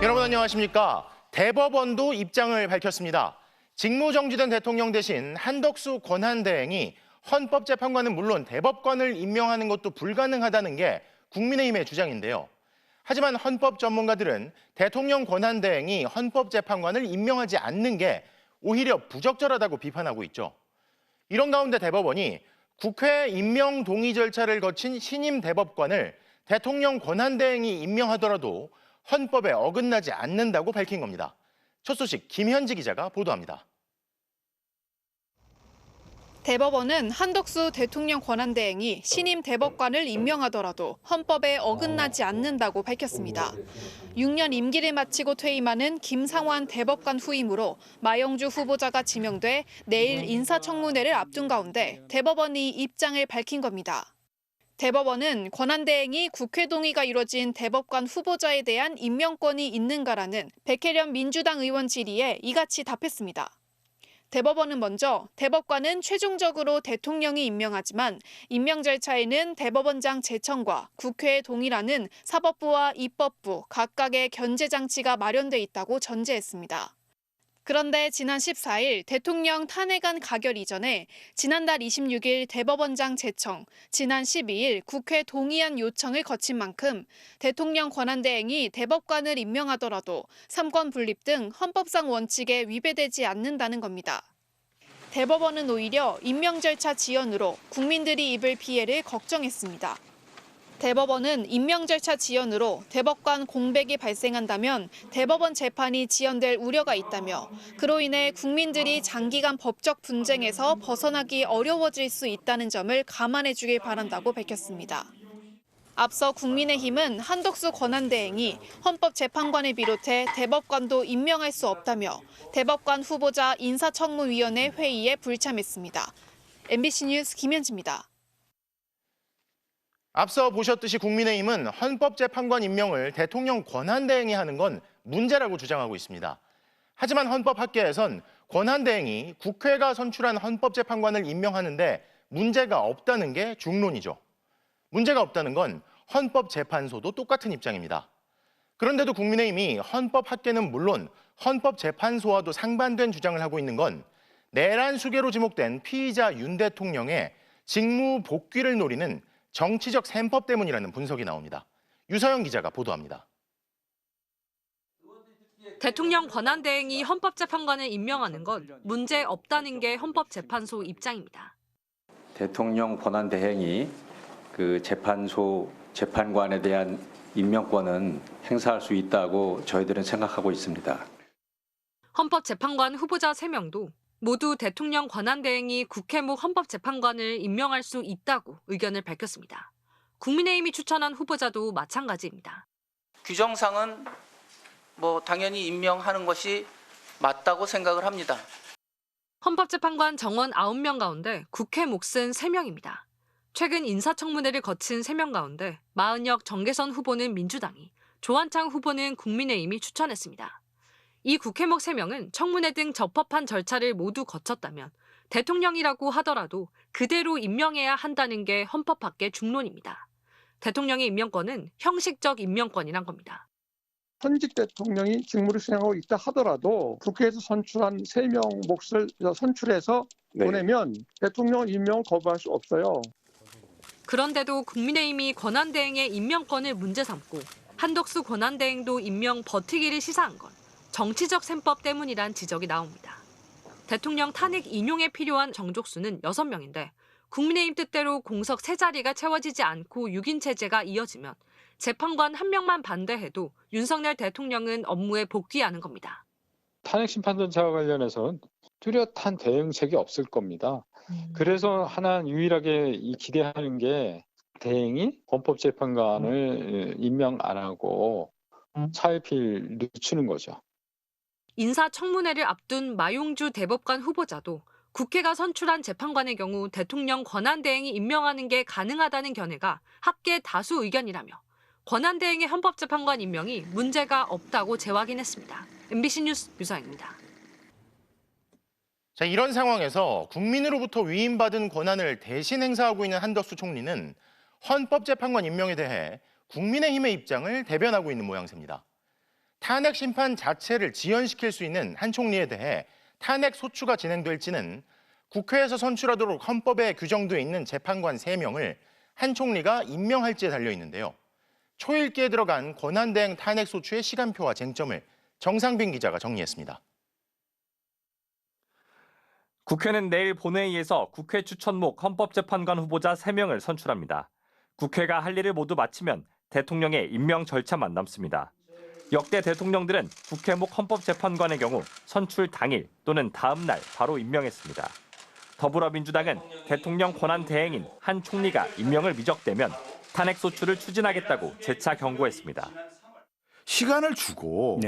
여러분 안녕하십니까? 대법원도 입장을 밝혔습니다. 직무정지된 대통령 대신 한덕수 권한대행이 헌법재판관은 물론 대법관을 임명하는 것도 불가능하다는 게 국민의힘의 주장인데요. 하지만 헌법 전문가들은 대통령 권한대행이 헌법재판관을 임명하지 않는 게 오히려 부적절하다고 비판하고 있죠. 이런 가운데 대법원이 국회 임명 동의 절차를 거친 신임 대법관을 대통령 권한대행이 임명하더라도 헌법에 어긋나지 않는다고 밝힌 겁니다. 첫 소식 김현지 기자가 보도합니다. 대법원은 한덕수 대통령 권한대행이 신임 대법관을 임명하더라도 헌법에 어긋나지 않는다고 밝혔습니다. 6년 임기를 마치고 퇴임하는 김상환 대법관 후임으로 마영주 후보자가 지명돼 내일 인사청문회를 앞둔 가운데 대법원이 입장을 밝힌 겁니다. 대법원은 권한대행이 국회 동의가 이뤄진 대법관 후보자에 대한 임명권이 있는가라는 백혜련 민주당 의원 질의에 이같이 답했습니다. 대법원은 먼저 대법관은 최종적으로 대통령이 임명하지만 임명 절차에는 대법원장 제청과 국회의 동의라는 사법부와 입법부 각각의 견제 장치가 마련돼 있다고 전제했습니다. 그런데 지난 14일 대통령 탄핵안 가결 이전에 지난달 26일 대법원장 제청, 지난 12일 국회 동의안 요청을 거친 만큼 대통령 권한대행이 대법관을 임명하더라도 삼권 분립 등 헌법상 원칙에 위배되지 않는다는 겁니다. 대법원은 오히려 임명 절차 지연으로 국민들이 입을 피해를 걱정했습니다. 대법원은 임명 절차 지연으로 대법관 공백이 발생한다면 대법원 재판이 지연될 우려가 있다며 그로 인해 국민들이 장기간 법적 분쟁에서 벗어나기 어려워질 수 있다는 점을 감안해 주길 바란다고 밝혔습니다. 앞서 국민의힘은 한덕수 권한대행이 헌법재판관을 비롯해 대법관도 임명할 수 없다며 대법관 후보자 인사청문위원회 회의에 불참했습니다. MBC 뉴스 김현지입니다. 앞서 보셨듯이 국민의힘은 헌법재판관 임명을 대통령 권한대행이 하는 건 문제라고 주장하고 있습니다. 하지만 헌법학계에선 권한대행이 국회가 선출한 헌법재판관을 임명하는데 문제가 없다는 게 중론이죠. 문제가 없다는 건 헌법재판소도 똑같은 입장입니다. 그런데도 국민의힘이 헌법학계는 물론 헌법재판소와도 상반된 주장을 하고 있는 건 내란 수괴로 지목된 피의자 윤 대통령의 직무 복귀를 노리는 정치적 셈법 때문이라는 분석이 나옵니다. 유서영 기자가 보도합니다. 대통령 권한대행이 헌법재판관을 임명하는 건 문제 없다는 게 헌법재판소 입장입니다. 대통령 권한대행이 그 재판소 재판관에 대한 임명권은 행사할 수 있다고 저희들은 생각하고 있습니다. 헌법재판관 후보자 3명도 모두 대통령 권한대행이 국회목 헌법재판관을 임명할 수 있다고 의견을 밝혔습니다. 국민의힘이 추천한 후보자도 마찬가지입니다. 규정상은 당연히 임명하는 것이 맞다고 생각을 합니다. 헌법재판관 정원 9명 가운데 국회 몫은 3명입니다. 최근 인사청문회를 거친 3명 가운데 마은혁 정계선 후보는 민주당이, 조한창 후보는 국민의힘이 추천했습니다. 이 국회목 3명은 청문회 등 적법한 절차를 모두 거쳤다면 대통령이라고 하더라도 그대로 임명해야 한다는 게 헌법학계 중론입니다. 대통령의 임명권은 형식적 임명권이란 겁니다. 현직 대통령이 직무를 수행하고 있다 하더라도 국회에서 선출한 3명 몫을 선출해서 보내면 대통령 임명을 거부할 수 없어요. 그런데도 국민의힘이 권한대행의 임명권을 문제 삼고 한덕수 권한대행도 임명 버티기를 시사한 건 정치적 셈법 때문이란 지적이 나옵니다. 대통령 탄핵 인용에 필요한 정족수는 6명인데 국민의힘 뜻대로 공석 3자리가 채워지지 않고 6인 체제가 이어지면 재판관 1명만 반대해도 윤석열 대통령은 업무에 복귀하는 겁니다. 탄핵 심판 절차와 관련해서는 뚜렷한 대응책이 없을 겁니다. 그래서 하나 유일하게 기대하는 게 대행이 헌법재판관을 임명 안 하고 차일피일 늦추는 거죠. 인사청문회를 앞둔 마용주 대법관 후보자도 국회가 선출한 재판관의 경우 대통령 권한대행이 임명하는 게 가능하다는 견해가 학계 다수 의견이라며 권한대행의 헌법재판관 임명이 문제가 없다고 재확인했습니다. MBC 뉴스 유서영입니다. 자, 이런 상황에서 국민으로부터 위임받은 권한을 대신 행사하고 있는 한덕수 총리는 헌법재판관 임명에 대해 국민의힘의 입장을 대변하고 있는 모양새입니다. 탄핵 심판 자체를 지연시킬 수 있는 한 총리에 대해 탄핵 소추가 진행될지는 국회에서 선출하도록 헌법에 규정돼 있는 재판관 3명을 한 총리가 임명할지에 달려 있는데요. 초읽기에 들어간 권한대행 탄핵 소추의 시간표와 쟁점을 정상빈 기자가 정리했습니다. 국회는 내일 본회의에서 국회 추천목 헌법재판관 후보자 3명을 선출합니다. 국회가 할 일을 모두 마치면 대통령의 임명 절차만 남습니다. 역대 대통령들은 국회목 헌법재판관의 경우 선출 당일 또는 다음 날 바로 임명했습니다. 더불어민주당은 대통령 권한 대행인 한 총리가 임명을 미적대면 탄핵 소추를 추진하겠다고 재차 경고했습니다. 시간을 주고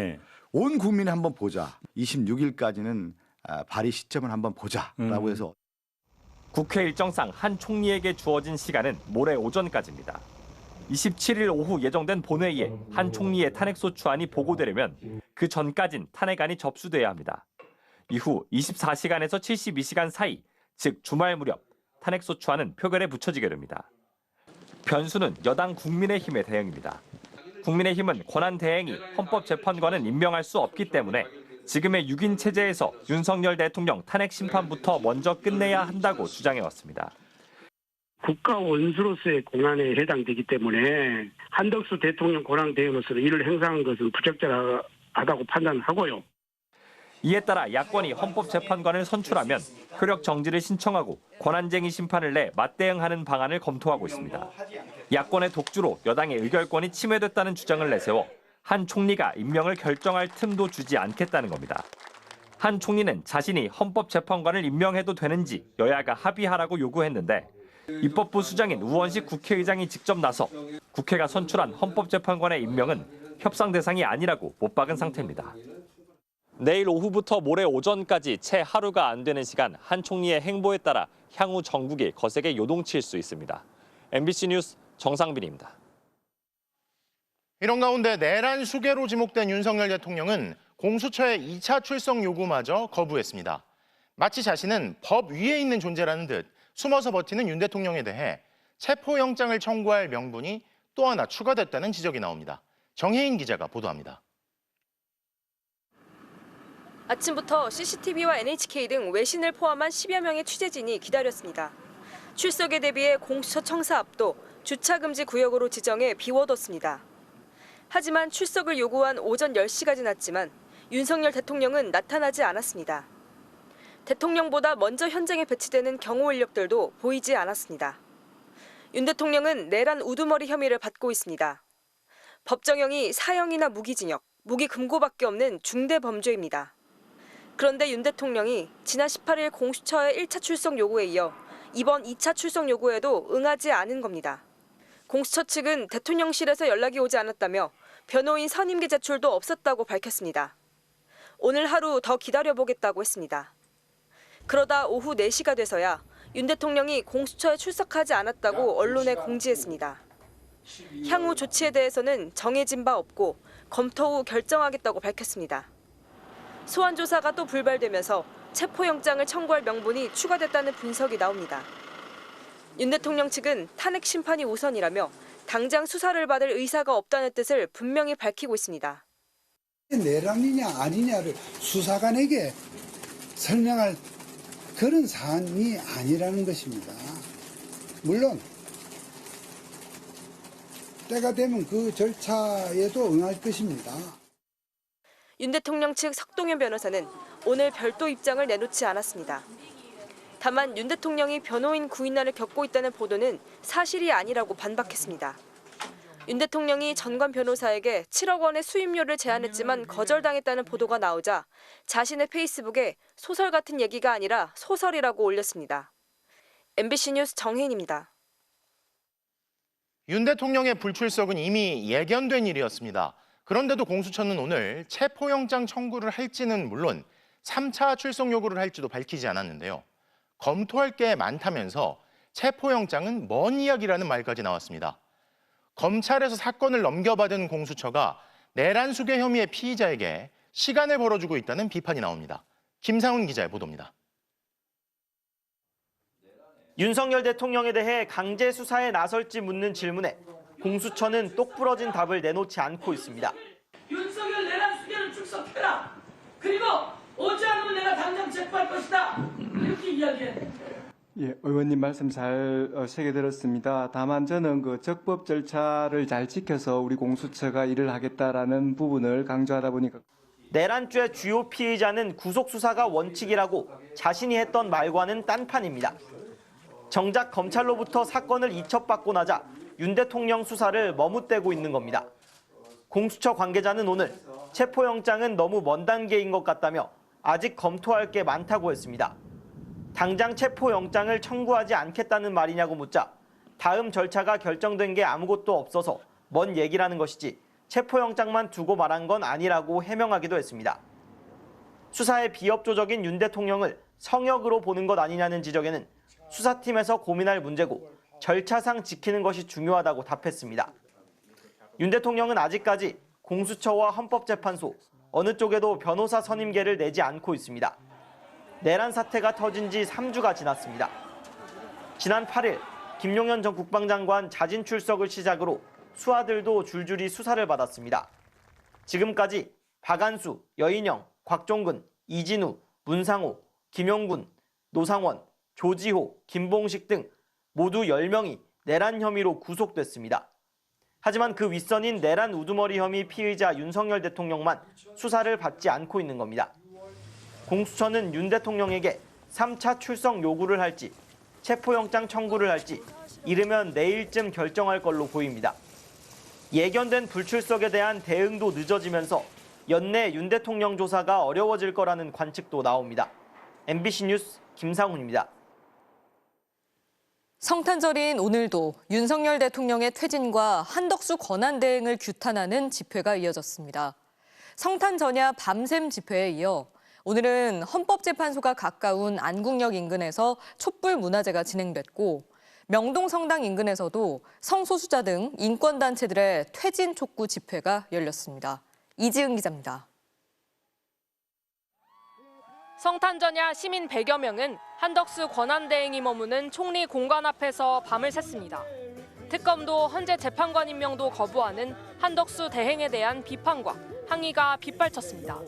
온 국민이 한번 보자. 26일까지는 발의 시점을 한번 보자라고 해서. 국회 일정상 한 총리에게 주어진 시간은 모레 오전까지입니다. 27일 오후 예정된 본회의에 한 총리의 탄핵소추안이 보고되려면 그 전까진 탄핵안이 접수돼야 합니다. 이후 24시간에서 72시간 사이, 즉 주말 무렵 탄핵소추안은 표결에 붙여지게 됩니다. 변수는 여당 국민의힘의 대응입니다. 국민의힘은 권한대행이 헌법재판관은 임명할 수 없기 때문에 지금의 6인 체제에서 윤석열 대통령 탄핵 심판부터 먼저 끝내야 한다고 주장해왔습니다. 국가 원수로서의 공안에 해당되기 때문에 한덕수 대통령 권한 대행으로서 이를 행사한 것은 부적절하다고 판단하고요. 이에 따라 야권이 헌법재판관을 선출하면 효력 정지를 신청하고 권한쟁의 심판을 내 맞대응하는 방안을 검토하고 있습니다. 야권의 독주로 여당의 의결권이 침해됐다는 주장을 내세워 한 총리가 임명을 결정할 틈도 주지 않겠다는 겁니다. 한 총리는 자신이 헌법재판관을 임명해도 되는지 여야가 합의하라고 요구했는데 입법부 수장인 우원식 국회의장이 직접 나서 국회가 선출한 헌법재판관의 임명은 협상 대상이 아니라고 못 박은 상태입니다. 내일 오후부터 모레 오전까지 채 하루가 안 되는 시간 한 총리의 행보에 따라 향후 전국이 거세게 요동칠 수 있습니다. MBC 뉴스 정상빈입니다. 이런 가운데 내란 수괴로 지목된 윤석열 대통령은 공수처의 2차 출석 요구마저 거부했습니다. 마치 자신은 법 위에 있는 존재라는 듯 숨어서 버티는 윤 대통령에 대해 체포영장을 청구할 명분이 또 하나 추가됐다는 지적이 나옵니다. 정혜인 기자가 보도합니다. 아침부터 CCTV와 NHK 등 외신을 포함한 10여 명의 취재진이 기다렸습니다. 출석에 대비해 공수처 청사 앞도 주차금지 구역으로 지정해 비워뒀습니다. 하지만 출석을 요구한 오전 10시가 지났지만 윤석열 대통령은 나타나지 않았습니다. 대통령보다 먼저 현장에 배치되는 경호 인력들도 보이지 않았습니다. 윤 대통령은 내란 우두머리 혐의를 받고 있습니다. 법정형이 사형이나 무기징역, 무기금고밖에 없는 중대 범죄입니다. 그런데 윤 대통령이 지난 18일 공수처의 1차 출석 요구에 이어 이번 2차 출석 요구에도 응하지 않은 겁니다. 공수처 측은 대통령실에서 연락이 오지 않았다며 변호인 선임계 제출도 없었다고 밝혔습니다. 오늘 하루 더 기다려보겠다고 했습니다. 그러다 오후 4시가 돼서야 윤 대통령이 공수처에 출석하지 않았다고 언론에 공지했습니다. 향후 조치에 대해서는 정해진 바 없고 검토 후 결정하겠다고 밝혔습니다. 소환 조사가 또 불발되면서 체포영장을 청구할 명분이 추가됐다는 분석이 나옵니다. 윤 대통령 측은 탄핵 심판이 우선이라며 당장 수사를 받을 의사가 없다는 뜻을 분명히 밝히고 있습니다. 내란이냐 아니냐를 수사관에게 설명할 그런 사안이 아니라는 것입니다. 물론 때가 되면 그 절차에도 응할 것입니다. 윤 대통령 측 석동현 변호사는 오늘 별도 입장을 내놓지 않았습니다. 다만 윤 대통령이 변호인 구인난을 겪고 있다는 보도는 사실이 아니라고 반박했습니다. 윤 대통령이 전관 변호사에게 7억 원의 수임료를 제안했지만 거절당했다는 보도가 나오자 자신의 페이스북에 소설 같은 얘기가 아니라 소설이라고 올렸습니다. MBC 뉴스 정혜인입니다. 윤 대통령의 불출석은 이미 예견된 일이었습니다. 그런데도 공수처는 오늘 체포영장 청구를 할지는 물론 3차 출석 요구를 할지도 밝히지 않았는데요. 검토할 게 많다면서 체포영장은 먼 이야기라는 말까지 나왔습니다. 검찰에서 사건을 넘겨받은 공수처가 내란 수괴 혐의의 피의자에게 시간을 벌어주고 있다는 비판이 나옵니다. 김상훈 기자의 보도입니다. 윤석열 대통령에 대해 강제 수사에 나설지 묻는 질문에 공수처는 똑부러진 답을 내놓지 않고 있습니다. 윤석열 내란 그리고 오지 않으면 내가 당장 체포할 것이다. 이렇게 이야기해. 예, 의원님 말씀 잘 새겨 들었습니다. 다만 저는 그 적법 절차를 잘 지켜서 우리 공수처가 일을 하겠다라는 부분을 강조하다 보니까 내란죄 주요 피의자는 구속 수사가 원칙이라고 자신이 했던 말과는 딴판입니다. 정작 검찰로부터 사건을 이첩받고 나자 윤 대통령 수사를 머뭇대고 있는 겁니다. 공수처 관계자는 오늘 체포영장은 너무 먼 단계인 것 같다며 아직 검토할 게 많다고 했습니다. 당장 체포영장을 청구하지 않겠다는 말이냐고 묻자 다음 절차가 결정된 게 아무것도 없어서 먼 얘기라는 것이지 체포영장만 두고 말한 건 아니라고 해명하기도 했습니다. 수사의 비협조적인 윤 대통령을 성역으로 보는 것 아니냐는 지적에는 수사팀에서 고민할 문제고 절차상 지키는 것이 중요하다고 답했습니다. 윤 대통령은 아직까지 공수처와 헌법재판소 어느 쪽에도 변호사 선임계를 내지 않고 있습니다. 내란 사태가 터진 지 3주가 지났습니다. 지난 8일 김용현 전 국방장관 자진 출석을 시작으로 수하들도 줄줄이 수사를 받았습니다. 지금까지 박안수, 여인영, 곽종근, 이진우, 문상호, 김용군, 노상원, 조지호, 김봉식 등 모두 10명이 내란 혐의로 구속됐습니다. 하지만 그 윗선인 내란 우두머리 혐의 피의자 윤석열 대통령만 수사를 받지 않고 있는 겁니다. 공수처는 윤 대통령에게 3차 출석 요구를 할지 체포영장 청구를 할지 이르면 내일쯤 결정할 걸로 보입니다. 예견된 불출석에 대한 대응도 늦어지면서 연내 윤 대통령 조사가 어려워질 거라는 관측도 나옵니다. MBC 뉴스 김상훈입니다. 성탄절인 오늘도 윤석열 대통령의 퇴진과 한덕수 권한대행을 규탄하는 집회가 이어졌습니다. 성탄 전야 밤샘 집회에 이어 오늘은 헌법재판소가 가까운 안국역 인근에서 촛불 문화제가 진행됐고 명동성당 인근에서도 성소수자 등 인권단체들의 퇴진 촉구 집회가 열렸습니다. 이지은 기자입니다. 성탄 전야 시민 100여 명은 한덕수 권한대행이 머무는 총리 공관 앞에서 밤을 샜습니다. 특검도 헌재 재판관 임명도 거부하는 한덕수 대행에 대한 비판과 항의가 빗발쳤습니다.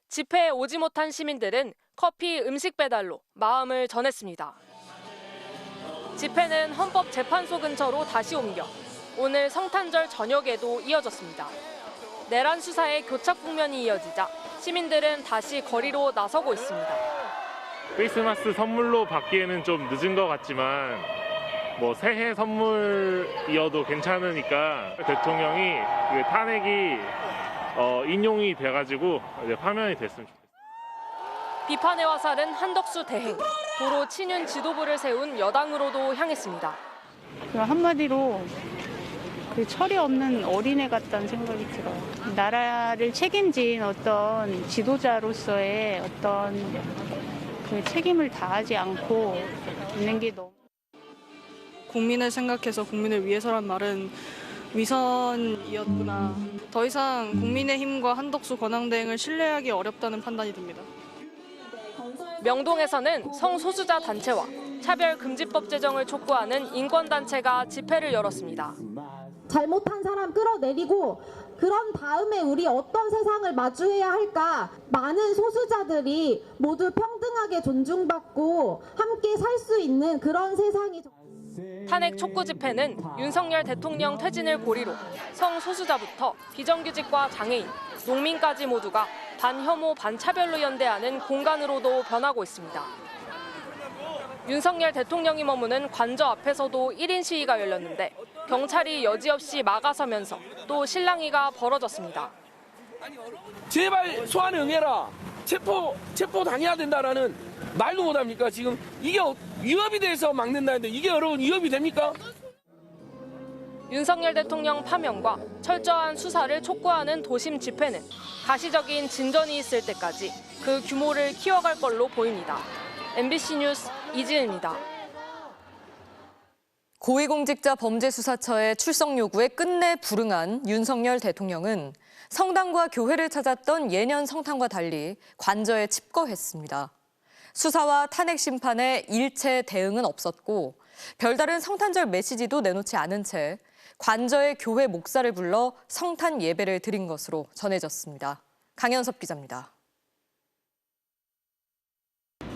집회에 오지 못한 시민들은 커피, 음식 배달로 마음을 전했습니다. 집회는 헌법재판소 근처로 다시 옮겨 오늘 성탄절 저녁에도 이어졌습니다. 내란 수사의 교착 국면이 이어지자 시민들은 다시 거리로 나서고 있습니다. 크리스마스 선물로 받기에는 좀 늦은 것 같지만 새해 선물이어도 괜찮으니까 대통령이 탄핵이 인용이 돼가지고 이제 파면이 됐으면 좋겠습니다. 비판의 화살은 한덕수 대행, 도로 친윤 지도부를 세운 여당으로도 향했습니다. 한마디로 철이 없는 어린애 같다는 생각이 들어요. 나라를 책임진 어떤 지도자로서의 어떤 책임을 다하지 않고 있는 게 너무. 국민을 생각해서 국민을 위해서란 말은 위선이었구나. 더 이상 국민의힘과 한덕수 권한대행을 신뢰하기 어렵다는 판단이 듭니다. 명동에서는 성소수자 단체와 차별금지법 제정을 촉구하는 인권단체가 집회를 열었습니다. 잘못한 사람 끌어내리고 그런 다음에 우리 어떤 세상을 마주해야 할까? 많은 소수자들이 모두 평등하게 존중받고 함께 살 수 있는 그런 세상이. 탄핵 촉구 집회는 윤석열 대통령 퇴진을 고리로 성소수자부터 비정규직과 장애인, 농민까지 모두가 반혐오, 반차별로 연대하는 공간으로도 변하고 있습니다. 윤석열 대통령이 머무는 관저 앞에서도 1인 시위가 열렸는데 경찰이 여지없이 막아서면서 또 실랑이가 벌어졌습니다. 제발 소환 응해라. 체포 당해야 된다라는 말도 못합니까? 지금 이게 위협이 돼서 막는다는데 이게 여러분 위협이 됩니까? 윤석열 대통령 파면과 철저한 수사를 촉구하는 도심 집회는 가시적인 진전이 있을 때까지 그 규모를 키워갈 걸로 보입니다. MBC 뉴스 이지은입니다. 고위공직자범죄수사처의 출석 요구에 끝내 불응한 윤석열 대통령은 성당과 교회를 찾았던 예년 성탄과 달리 관저에 칩거했습니다. 수사와 탄핵 심판에 일체 대응은 없었고 별다른 성탄절 메시지도 내놓지 않은 채 관저의 교회 목사를 불러 성탄 예배를 드린 것으로 전해졌습니다. 강현섭 기자입니다.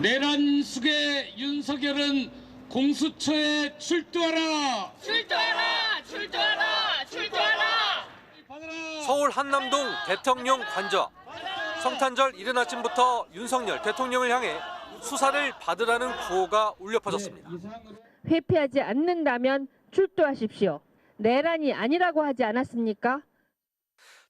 내란 숙의 윤석열은 공수처에 출두하라! 출두하라! 출두하라! 출두하라! 서울 한남동 대통령 관저. 성탄절 이른 아침부터 윤석열 대통령을 향해 수사를 받으라는 구호가 울려 퍼졌습니다. 회피하지 않는다면 출두하십시오. 내란이 아니라고 하지 않았습니까?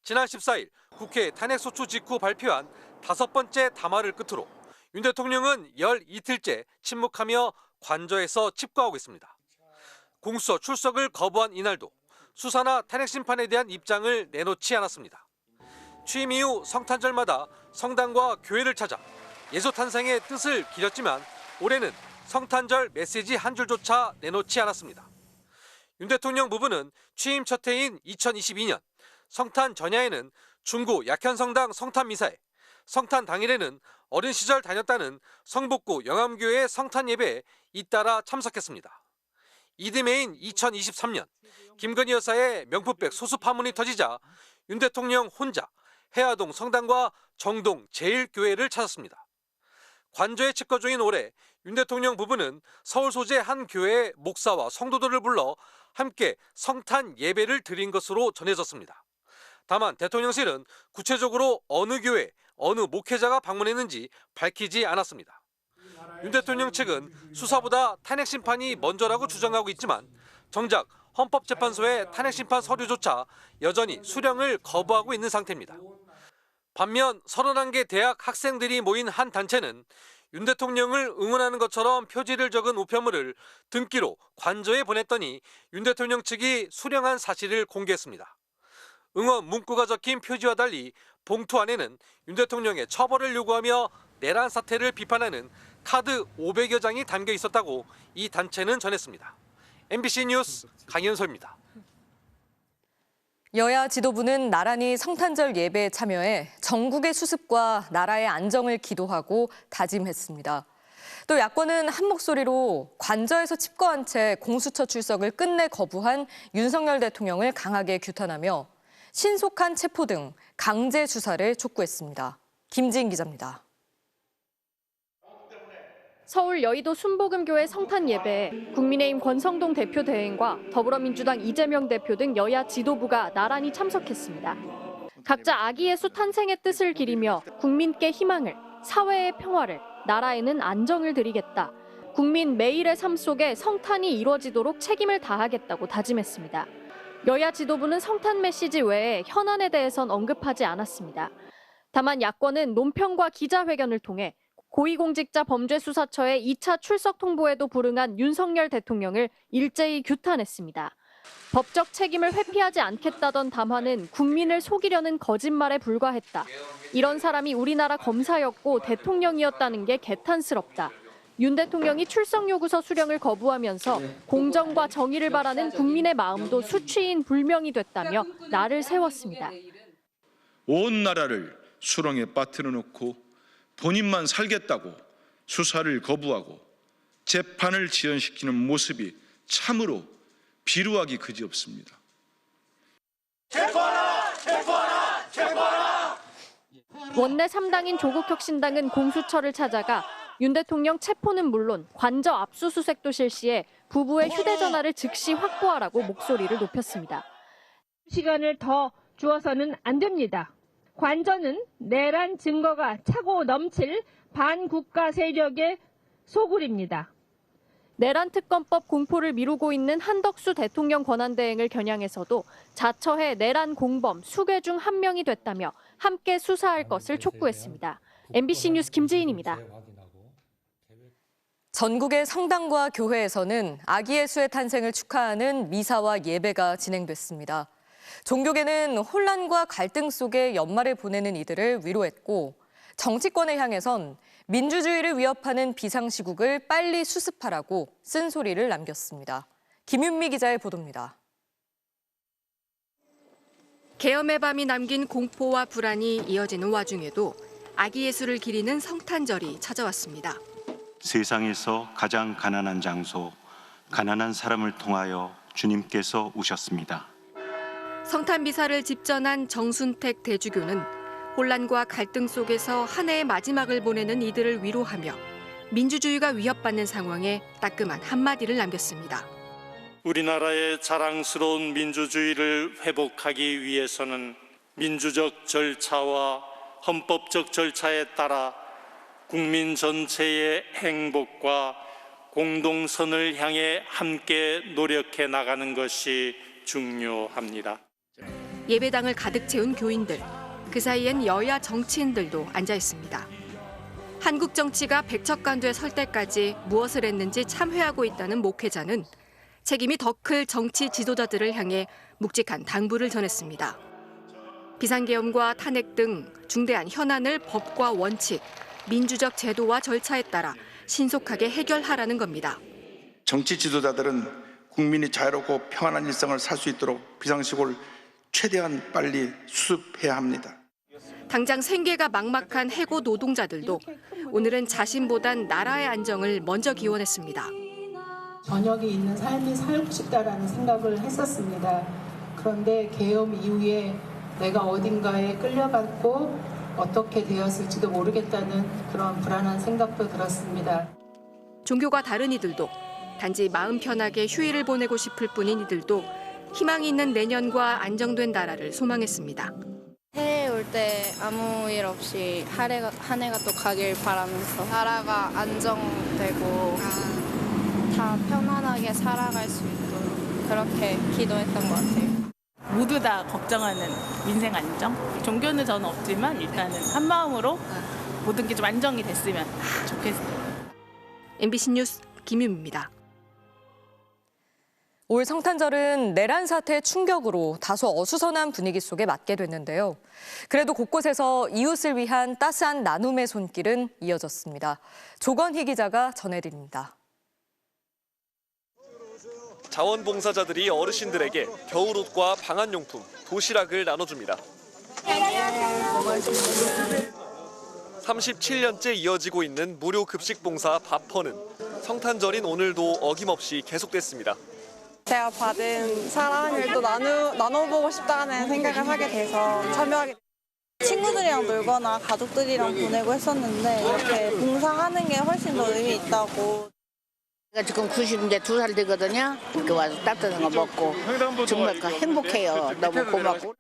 지난 14일 국회 탄핵소추 직후 발표한 5번째 담화를 끝으로 윤 대통령은 열 이틀째 침묵하며 관저에서 칩거하고 있습니다. 공수처 출석을 거부한 이날도 수사나 탄핵 심판에 대한 입장을 내놓지 않았습니다. 취임 이후 성탄절마다 성당과 교회를 찾아 예수 탄생의 뜻을 기렸지만 올해는 성탄절 메시지 한 줄조차 내놓지 않았습니다. 윤 대통령 부부는 취임 첫 해인 2022년 성탄 전야에는 중구 약현성당 성탄 미사에, 성탄 당일에는 어린 시절 다녔다는 성북구 영암교회 성탄 예배에 잇따라 참석했습니다. 이듬해인 2023년 김건희 여사의 명품백 소수 파문이 터지자 윤 대통령 혼자 해화동 성당과 정동 제1교회를 찾았습니다. 관저에 칩거 중인 올해 윤 대통령 부부는 서울 소재 한 교회의 목사와 성도들을 불러 함께 성탄 예배를 드린 것으로 전해졌습니다. 다만 대통령실은 구체적으로 어느 교회, 어느 목회자가 방문했는지 밝히지 않았습니다. 윤 대통령 측은 수사보다 탄핵 심판이 먼저라고 주장하고 있지만 정작 헌법재판소의 탄핵 심판 서류조차 여전히 수령을 거부하고 있는 상태입니다. 반면 31개 대학 학생들이 모인 한 단체는 윤 대통령을 응원하는 것처럼 표지를 적은 우편물을 등기로 관저에 보냈더니 윤 대통령 측이 수령한 사실을 공개했습니다. 응원 문구가 적힌 표지와 달리 봉투 안에는 윤 대통령의 처벌을 요구하며 내란 사태를 비판하는 카드 500여 장이 담겨 있었다고 이 단체는 전했습니다. MBC 뉴스 강현서입니다. 여야 지도부는 나란히 성탄절 예배에 참여해 전국의 수습과 나라의 안정을 기도하고 다짐했습니다. 또 야권은 한 목소리로 관저에서 칩거한 채 공수처 출석을 끝내 거부한 윤석열 대통령을 강하게 규탄하며 신속한 체포 등 강제 수사를 촉구했습니다. 김지인 기자입니다. 서울 여의도 순복음교회 성탄 예배에 국민의힘 권성동 대표 대행과 더불어민주당 이재명 대표 등 여야 지도부가 나란히 참석했습니다. 각자 아기 예수 탄생의 뜻을 기리며 국민께 희망을, 사회의 평화를, 나라에는 안정을 드리겠다. 국민 매일의 삶 속에 성탄이 이루어지도록 책임을 다하겠다고 다짐했습니다. 여야 지도부는 성탄 메시지 외에 현안에 대해선 언급하지 않았습니다. 다만 야권은 논평과 기자회견을 통해 고위공직자 범죄수사처의 2차 출석 통보에도 불응한 윤석열 대통령을 일제히 규탄했습니다. 법적 책임을 회피하지 않겠다던 담화는 국민을 속이려는 거짓말에 불과했다. 이런 사람이 우리나라 검사였고 대통령이었다는 게 개탄스럽다. 윤 대통령이 출석 요구서 수령을 거부하면서 공정과 정의를 바라는 국민의 마음도 수치인 불명이 됐다며 나를 세웠습니다. 온 나라를 수렁에 빠뜨려 놓고 본인만 살겠다고 수사를 거부하고 재판을 지연시키는 모습이 참으로 비루하기 그지없습니다. 체포하라! 체포하라! 체포하라! 원내 3당인 조국혁신당은 공수처를 찾아가 윤 대통령 체포는 물론 관저 압수수색도 실시해 부부의 휴대전화를 즉시 확보하라고 목소리를 높였습니다. 시간을 더 주어서는 안 됩니다. 관저는 내란 증거가 차고 넘칠 반국가 세력의 소굴입니다. 내란 특검법 공포를 미루고 있는 한덕수 대통령 권한대행을 겨냥해서도 자처해 내란 공범 수괴 중 한 명이 됐다며 함께 수사할 것을 촉구했습니다. MBC 뉴스 김지인입니다. 전국의 성당과 교회에서는 아기 예수의 탄생을 축하하는 미사와 예배가 진행됐습니다. 종교계는 혼란과 갈등 속에 연말을 보내는 이들을 위로했고 정치권을 향해선 민주주의를 위협하는 비상시국을 빨리 수습하라고 쓴소리를 남겼습니다. 김윤미 기자의 보도입니다. 계엄의 밤이 남긴 공포와 불안이 이어지는 와중에도 아기 예수를 기리는 성탄절이 찾아왔습니다. 세상에서 가장 가난한 장소, 가난한 사람을 통하여 주님께서 오셨습니다. 성탄 미사를 집전한 정순택 대주교는 혼란과 갈등 속에서 한 해의 마지막을 보내는 이들을 위로하며 민주주의가 위협받는 상황에 따끔한 한마디를 남겼습니다. 우리나라의 자랑스러운 민주주의를 회복하기 위해서는 민주적 절차와 헌법적 절차에 따라 국민 전체의 행복과 공동선을 향해 함께 노력해 나가는 것이 중요합니다. 예배당을 가득 채운 교인들, 그 사이엔 여야 정치인들도 앉아 있습니다. 한국 정치가 백척간도에 설 때까지 무엇을 했는지 참회하고 있다는 목회자는 책임이 더 클 정치 지도자들을 향해 묵직한 당부를 전했습니다. 비상계엄과 탄핵 등 중대한 현안을 법과 원칙, 민주적 제도와 절차에 따라 신속하게 해결하라는 겁니다. 정치 지도자들은 국민이 자유롭고 평안한 일상을 살 수 있도록 비상시국을 최대한 빨리 수습해야 합니다. 당장 생계가 막막한 해고 노동자들도 오늘은 자신보단 나라의 안정을 먼저 기원했습니다. 저녁이 있는 삶이 살고 싶다라는 생각을 했었습니다. 그런데 계엄 이후에 내가 어딘가에 끌려갔고 어떻게 되었을지도 모르겠다는 그런 불안한 생각도 들었습니다. 종교가 다른 이들도 단지 마음 편하게 휴일을 보내고 싶을 뿐인 이들도 희망이 있는 내년과 안정된 나라를 소망했습니다. 새해 올 때 아무 일 없이 한 해가 또 가길 바라면서 나라가 안정되고 다 편안하게 살아갈 수 있도록 그렇게 기도했던 것 같아요. 모두 다 걱정하는 민생 안정? 종교는 저는 없지만 일단은 한 마음으로 모든 게 좀 안정이 됐으면 좋겠어요. MBC 뉴스 김윤입니다. 올 성탄절은 내란 사태의 충격으로 다소 어수선한 분위기 속에 맞게 됐는데요. 그래도 곳곳에서 이웃을 위한 따스한 나눔의 손길은 이어졌습니다. 조건희 기자가 전해드립니다. 자원봉사자들이 어르신들에게 겨울옷과 방한용품, 도시락을 나눠줍니다. 37년째 이어지고 있는 무료 급식 봉사 밥퍼는 성탄절인 오늘도 어김없이 계속됐습니다. 제가 받은 사랑을 또 나눠보고 싶다는 생각을 하게 돼서 참여하게 됐어요. 친구들이랑 놀거나 가족들이랑 보내고 했었는데 이렇게 봉사하는 게 훨씬 더 의미 있다고. 제가 지금 90인데 2살 되거든요. 이렇게 와서 따뜻한 거 먹고 정말 행복해요. 너무 고맙고.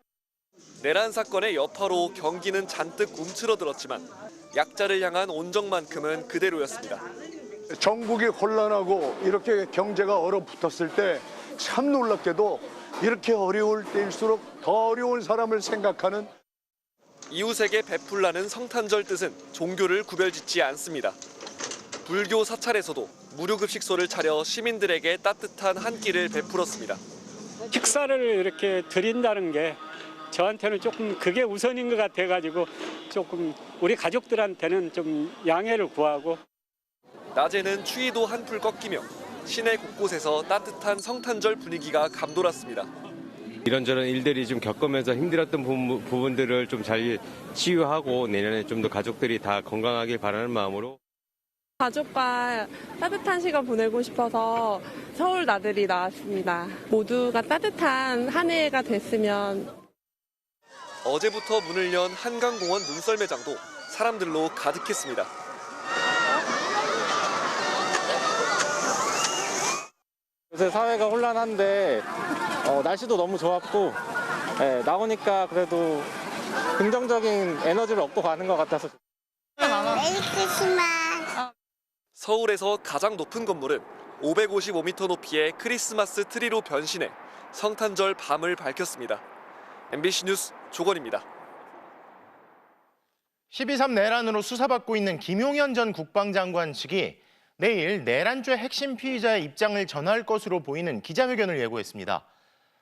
내란 사건의 여파로 경기는 잔뜩 움츠러들었지만 약자를 향한 온정만큼은 그대로였습니다. 전국이 혼란하고 이렇게 경제가 얼어붙었을 때 참 놀랍게도 이렇게 어려울 때일수록 더 어려운 사람을 생각하는 이웃에게 베풀라는 성탄절 뜻은 종교를 구별짓지 않습니다. 불교 사찰에서도 무료급식소를 차려 시민들에게 따뜻한 한 끼를 베풀었습니다. 식사를 이렇게 드린다는 게 저한테는 조금 그게 우선인 것 같아가지고 조금 우리 가족들한테는 좀 양해를 구하고. 낮에는 추위도 한풀 꺾이며 시내 곳곳에서 따뜻한 성탄절 분위기가 감돌았습니다. 이런저런 일들이 좀 겪으면서 힘들었던 부분들을 좀 잘 치유하고 내년에 좀 더 가족들이 다 건강하길 바라는 마음으로 가족과 따뜻한 시간 보내고 싶어서 서울 나들이 나왔습니다. 모두가 따뜻한 한 해가 됐으면. 어제부터 문을 연 한강공원 눈썰매장도 사람들로 가득했습니다. 요새 사회가 혼란한데 날씨도 너무 좋았고 나오니까 그래도 긍정적인 에너지를 얻고 가는 것 같아서. 메리 크리스마스. 서울에서 가장 높은 건물은 555m 높이의 크리스마스 트리로 변신해 성탄절 밤을 밝혔습니다. MBC 뉴스 조건입니다. 12.3 내란으로 수사받고 있는 김용현 전 국방장관 측이 내일 내란죄 핵심 피의자의 입장을 전할 것으로 보이는 기자회견을 예고했습니다.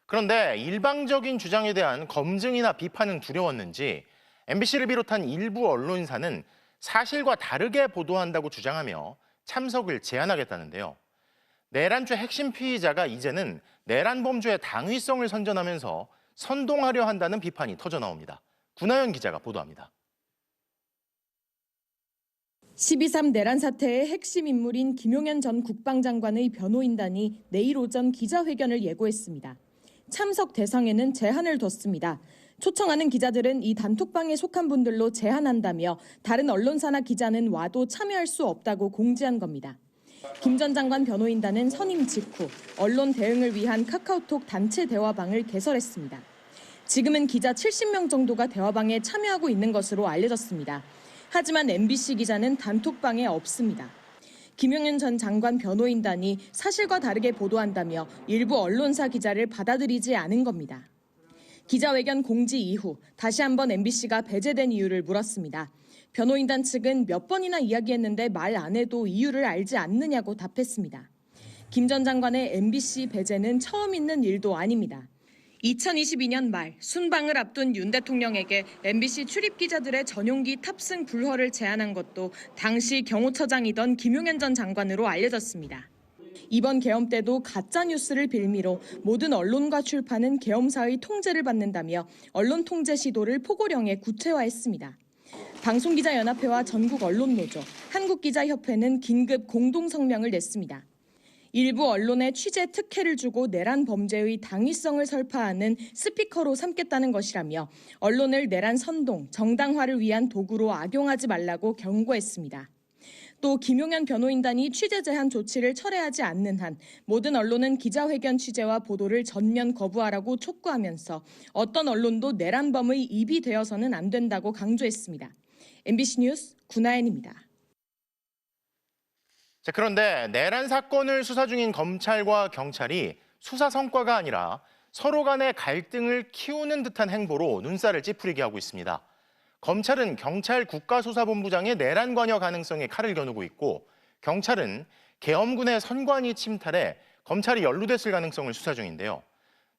그런데 일방적인 주장에 대한 검증이나 비판은 두려웠는지 MBC를 비롯한 일부 언론사는 사실과 다르게 보도한다고 주장하며 참석을 제한하겠다는데요. 내란죄 핵심 피의자가 이제는 내란 범죄의 당위성을 선전하면서 선동하려 한다는 비판이 터져나옵니다. 구나연 기자가 보도합니다. 12.3 내란 사태의 핵심 인물인 김용현 전 국방장관의 변호인단이 내일 오전 기자회견을 예고했습니다. 참석 대상에는 제한을 뒀습니다. 초청하는 기자들은 이 단톡방에 속한 분들로 제한한다며 다른 언론사나 기자는 와도 참여할 수 없다고 공지한 겁니다. 김 전 장관 변호인단은 선임 직후 언론 대응을 위한 카카오톡 단체 대화방을 개설했습니다. 지금은 기자 70명 정도가 대화방에 참여하고 있는 것으로 알려졌습니다. 하지만 MBC 기자는 단톡방에 없습니다. 김용현 전 장관 변호인단이 사실과 다르게 보도한다며 일부 언론사 기자를 받아들이지 않은 겁니다. 기자회견 공지 이후 다시 한번 MBC가 배제된 이유를 물었습니다. 변호인단 측은 몇 번이나 이야기했는데 말 안 해도 이유를 알지 않느냐고 답했습니다. 김 전 장관의 MBC 배제는 처음 있는 일도 아닙니다. 2022년 말 순방을 앞둔 윤 대통령에게 MBC 출입 기자들의 전용기 탑승 불허를 제안한 것도 당시 경호처장이던 김용현 전 장관으로 알려졌습니다. 이번 계엄 때도 가짜뉴스를 빌미로 모든 언론과 출판은 계엄사의 통제를 받는다며 언론 통제 시도를 포고령에 구체화했습니다. 방송기자연합회와 전국언론노조, 한국기자협회는 긴급 공동성명을 냈습니다. 일부 언론에 취재 특혜를 주고 내란 범죄의 당위성을 설파하는 스피커로 삼겠다는 것이라며 언론을 내란 선동, 정당화를 위한 도구로 악용하지 말라고 경고했습니다. 또 김용현 변호인단이 취재 제한 조치를 철회하지 않는 한 모든 언론은 기자회견 취재와 보도를 전면 거부하라고 촉구하면서 어떤 언론도 내란범의 입이 되어서는 안 된다고 강조했습니다. MBC 뉴스 구나연입니다. 자, 그런데 내란 사건을 수사 중인 검찰과 경찰이 수사 성과가 아니라 서로 간의 갈등을 키우는 듯한 행보로 눈살을 찌푸리게 하고 있습니다. 검찰은 경찰 국가수사본부장의 내란 관여 가능성에 칼을 겨누고 있고 경찰은 계엄군의 선관위 침탈에 검찰이 연루됐을 가능성을 수사 중인데요.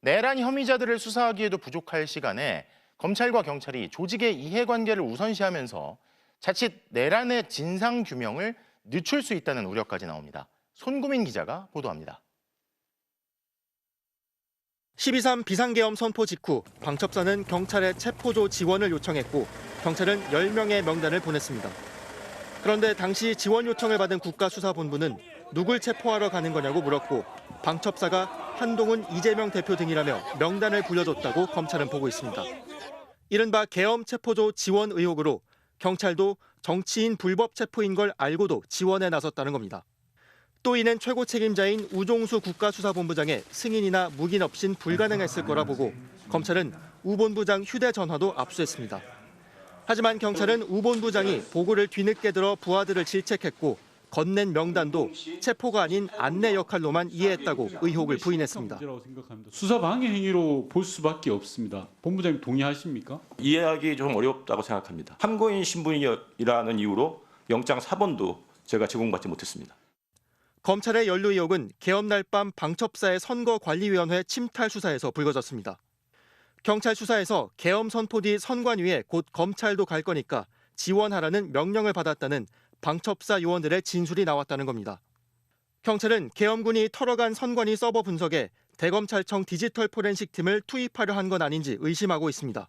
내란 혐의자들을 수사하기에도 부족할 시간에 검찰과 경찰이 조직의 이해관계를 우선시하면서 자칫 내란의 진상규명을 늦출 수 있다는 우려까지 나옵니다. 손구민 기자가 보도합니다. 12.3 비상계엄 선포 직후 방첩사는 경찰에 체포조 지원을 요청했고 경찰은 10명의 명단을 보냈습니다. 그런데 당시 지원 요청을 받은 국가수사본부는 누굴 체포하러 가는 거냐고 물었고 방첩사가 한동훈, 이재명 대표 등이라며 명단을 불려줬다고 검찰은 보고 있습니다. 이른바 계엄 체포조 지원 의혹으로 경찰도 정치인 불법 체포인 걸 알고도 지원에 나섰다는 겁니다. 또 이는 최고 책임자인 우종수 국가수사본부장의 승인이나 묵인 없인 불가능했을 거라 보고 검찰은 우 본부장 휴대전화도 압수했습니다. 하지만 경찰은 우 본부장이 보고를 뒤늦게 들어 부하들을 질책했고 건넨 명단도 체포가 아닌 안내 역할로만 이해했다고 의혹을 부인했습니다. 수사 방해 행위로 볼 수밖에 없습니다. 본부장님 동의하십니까? 이해하기 좀 어렵다고 생각합니다. 함고인 신분이라는 이유로 영장 사본도 제가 제공받지 못했습니다. 검찰의 연루 의혹은 계엄 날 밤 방첩사의 선거관리위원회 침탈 수사에서 불거졌습니다. 경찰 수사에서 계엄 선포 뒤 선관위에 곧 검찰도 갈 거니까 지원하라는 명령을 받았다는 방첩사 요원들의 진술이 나왔다는 겁니다. 경찰은 계엄군이 털어간 선관위 서버 분석에 대검찰청 디지털 포렌식 팀을 투입하려 한 건 아닌지 의심하고 있습니다.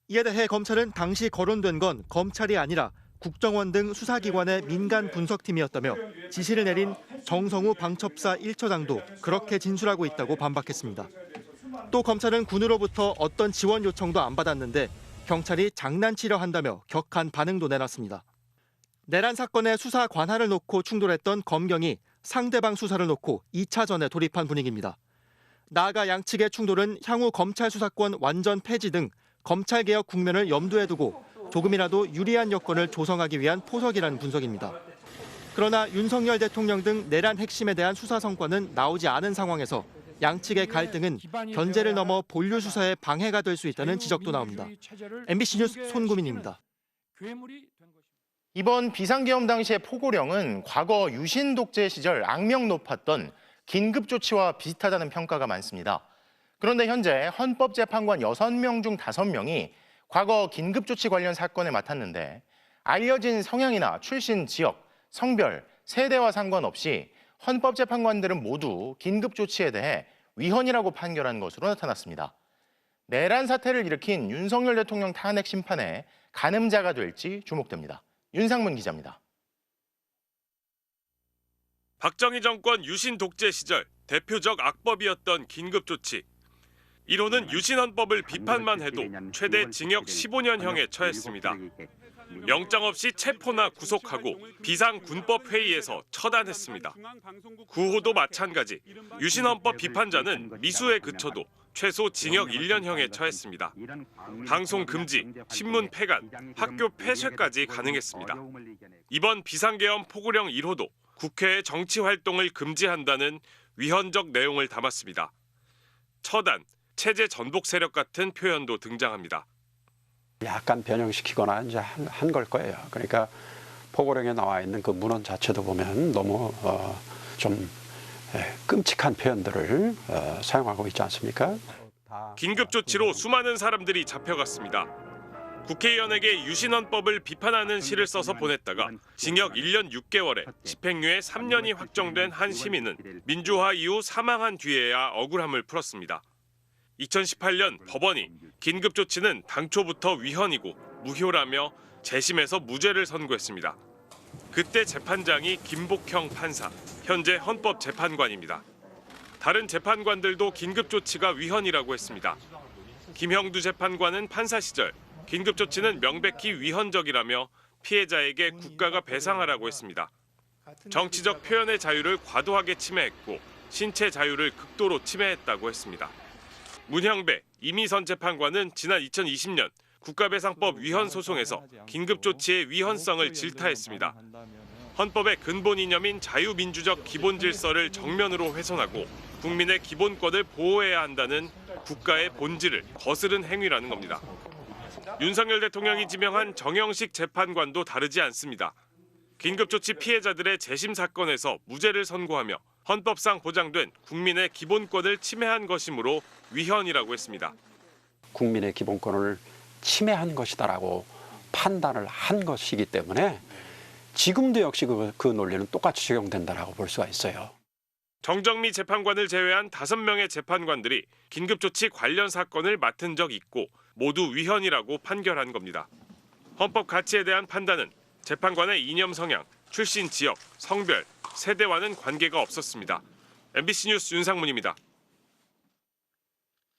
이에 대해 검찰은 당시 거론된 건 검찰이 아니라 국정원 등 수사기관의 민간 분석팀이었다며 지시를 내린 정성우 방첩사 1처장도 그렇게 진술하고 있다고 반박했습니다. 또 검찰은 군으로부터 어떤 지원 요청도 안 받았는데 경찰이 장난치려 한다며 격한 반응도 내놨습니다. 내란 사건의 수사 관할을 놓고 충돌했던 검경이 상대방 수사를 놓고 2차전에 돌입한 분위기입니다. 나아가 양측의 충돌은 향후 검찰 수사권 완전 폐지 등 검찰개혁 국면을 염두에 두고 조금이라도 유리한 여건을 조성하기 위한 포석이라는 분석입니다. 그러나 윤석열 대통령 등 내란 핵심에 대한 수사 성과는 나오지 않은 상황에서 양측의 갈등은 견제를 넘어 본류 수사에 방해가 될 수 있다는 지적도 나옵니다. MBC 뉴스 손구민입니다. 이번 비상계엄 당시의 포고령은 과거 유신 독재 시절 악명 높았던 긴급조치와 비슷하다는 평가가 많습니다. 그런데 현재 헌법재판관 6명 중 5명이 과거 긴급조치 관련 사건을 맡았는데 알려진 성향이나 출신 지역, 성별, 세대와 상관없이 헌법재판관들은 모두 긴급조치에 대해 위헌이라고 판결한 것으로 나타났습니다. 내란 사태를 일으킨 윤석열 대통령 탄핵 심판에 가늠자가 될지 주목됩니다. 윤상문 기자입니다. 박정희 정권 유신 독재 시절 대표적 악법이었던 긴급조치. 1호는 유신헌법을 비판만 해도 최대 징역 15년형에 처했습니다. 영장 없이 체포나 구속하고 비상군법회의에서 처단했습니다. 9호도 마찬가지. 유신헌법 비판자는 미수에 그쳐도 최소 징역 1년형에 처했습니다. 방송 금지, 신문 폐간, 학교 폐쇄까지 가능했습니다. 이번 비상계엄 포고령 1호도 국회의 정치 활동을 금지한다는 위헌적 내용을 담았습니다. 처단, 체제 전복 세력 같은 표현도 등장합니다. 약간 변형시키거나 이제 한 걸 거예요. 그러니까 포고령에 나와 있는 그 문헌 자체도 보면 너무 좀 끔찍한 표현들을 사용하고 있지 않습니까? 긴급조치로 수많은 사람들이 잡혀갔습니다. 국회의원에게 유신헌법을 비판하는 시를 써서 보냈다가 징역 1년 6개월에 집행유예 3년이 확정된 한 시민은 민주화 이후 사망한 뒤에야 억울함을 풀었습니다. 2018년 법원이 긴급조치는 당초부터 위헌이고 무효라며 재심에서 무죄를 선고했습니다. 그때 재판장이 김복형 판사, 현재 헌법재판관입니다. 다른 재판관들도 긴급조치가 위헌이라고 했습니다. 김형두 재판관은 판사 시절 긴급조치는 명백히 위헌적이라며 피해자에게 국가가 배상하라고 했습니다. 정치적 표현의 자유를 과도하게 침해했고 신체 자유를 극도로 침해했다고 했습니다. 문형배, 이미선 재판관은 지난 2020년 국가배상법 위헌 소송에서 긴급조치의 위헌성을 질타했습니다. 헌법의 근본 이념인 자유민주적 기본 질서를 정면으로 훼손하고 국민의 기본권을 보호해야 한다는 국가의 본질을 거스른 행위라는 겁니다. 윤석열 대통령이 지명한 정영식 재판관도 다르지 않습니다. 긴급조치 피해자들의 재심 사건에서 무죄를 선고하며 헌법상 보장된 국민의 기본권을 침해한 것이므로 위헌이라고 했습니다. 국민의 기본권을 침해한 것이다라고 판단을 한 것이기 때문에 지금도 역시 그 논리는 똑같이 적용된다라고 볼 수가 있어요. 정정미 재판관을 제외한 5명의 재판관들이 긴급조치 관련 사건을 맡은 적 있고 모두 위헌이라고 판결한 겁니다. 헌법 가치에 대한 판단은 재판관의 이념 성향, 출신 지역, 성별, 세대와는 관계가 없었습니다. MBC 뉴스 윤상문입니다.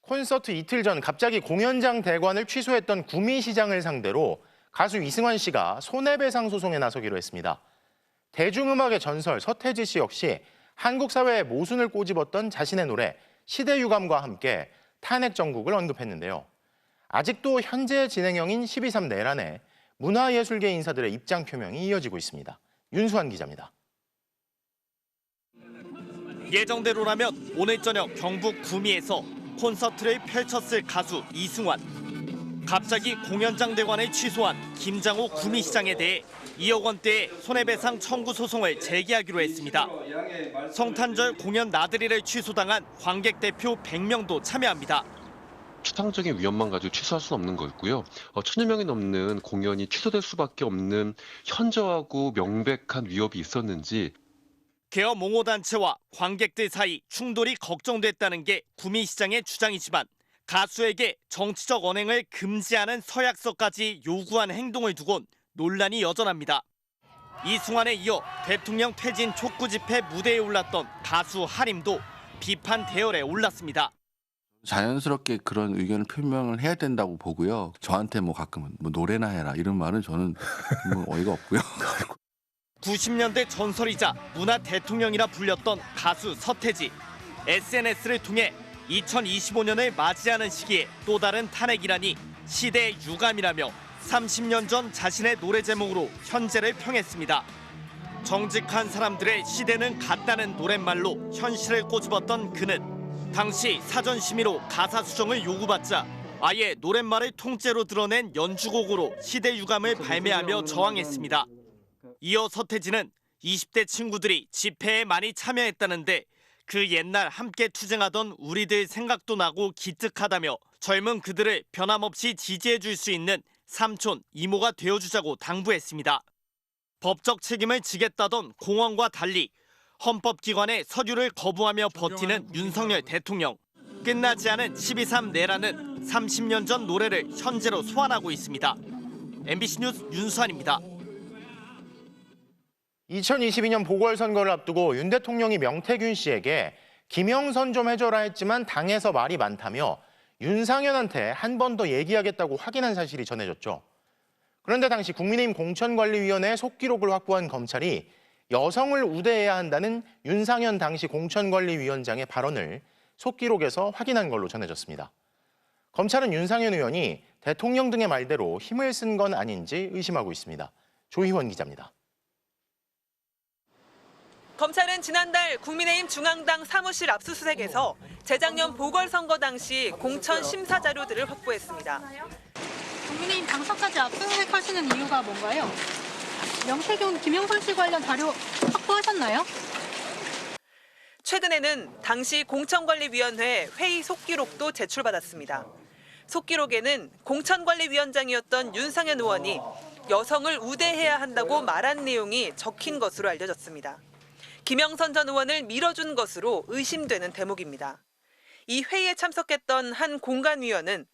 콘서트 이틀 전 갑자기 공연장 대관을 취소했던 구미시장을 상대로 가수 이승환 씨가 손해배상 소송에 나서기로 했습니다. 대중음악의 전설 서태지 씨 역시 한국 사회의 모순을 꼬집었던 자신의 노래 시대유감과 함께 탄핵 정국을 언급했는데요. 아직도 현재 진행형인 12.3 내란에 문화예술계 인사들의 입장 표명이 이어지고 있습니다. 윤수환 기자입니다. 예정대로라면 오늘 저녁 경북 구미에서 콘서트를 펼쳤을 가수 이승환. 갑자기 공연장 대관을 취소한 김장호 구미시장에 대해 2억 원대의 손해배상 청구 소송을 제기하기로 했습니다. 성탄절 공연 나들이를 취소당한 관객 대표 100명도 참여합니다. 추상적인 위험만 가지고 취소할 수는 없는 거였고요. 1000여 명이 넘는 공연이 취소될 수밖에 없는 현저하고 명백한 위협이 있었는지. 계엄 옹호단체와 관객들 사이 충돌이 걱정됐다는 게 구미시장의 주장이지만 가수에게 정치적 언행을 금지하는 서약서까지 요구한 행동을 두곤 논란이 여전합니다. 이승환에 이어 대통령 퇴진 촉구 집회 무대에 올랐던 가수 하림도 비판 대열에 올랐습니다. 자연스럽게 그런 의견을 표명을 해야 된다고 보고요. 저한테 뭐 가끔은 뭐 노래나 해라 이런 말은 저는 뭐 어이가 없고요. 90년대 전설이자 문화 대통령이라 불렸던 가수 서태지. SNS를 통해 2025년을 맞이하는 시기에 또 다른 탄핵이라니 시대의 유감이라며 30년 전 자신의 노래 제목으로 현재를 평했습니다. 정직한 사람들의 시대는 같다는 노랫말로 현실을 꼬집었던 그는 당시 사전 심의로 가사 수정을 요구받자 아예 노랫말을 통째로 드러낸 연주곡으로 시대 유감을 발매하며 저항했습니다. 이어 서태지는 20대 친구들이 집회에 많이 참여했다는데 그 옛날 함께 투쟁하던 우리들 생각도 나고 기특하다며 젊은 그들을 변함없이 지지해줄 수 있는 삼촌, 이모가 되어주자고 당부했습니다. 법적 책임을 지겠다던 공언과 달리 헌법기관의 서류를 거부하며 버티는 윤석열 대통령. 끝나지 않은 12.3 내란은 30년 전 노래를 현재로 소환하고 있습니다. MBC 뉴스 윤수환입니다. 2022년 보궐선거를 앞두고 윤 대통령이 명태균 씨에게 김영선 좀 해줘라 했지만 당에서 말이 많다며 윤상현한테 한 번 더 얘기하겠다고 확인한 사실이 전해졌죠. 그런데 당시 국민의힘 공천관리위원회 속기록을 확보한 검찰이 여성을 우대해야 한다는 윤상현 당시 공천관리위원장의 발언을 속기록에서 확인한 걸로 전해졌습니다. 검찰은 윤상현 의원이 대통령 등의 말대로 힘을 쓴 건 아닌지 의심하고 있습니다. 조희원 기자입니다. 검찰은 지난달 국민의힘 중앙당 사무실 압수수색에서 재작년 보궐선거 당시 공천 심사 자료들을 확보했습니다. 국민의힘 당사까지 압수수색하시는 이유가 뭔가요? 명태균, 김영선 씨 관련 자료 확보하셨나요? 최근에는 당시 공천관리위원회 회의 속기록도 제출받았습니다. 속기록에는 공천관리위원장이었던 윤상현 의원이 여성을 우대해야 한다고 말한 내용이 적힌 것으로 알려졌습니다. 김영선 전 의원을 밀어준 것으로 의심되는 대목입니다. 이 회의에 참석했던 한 공관위원은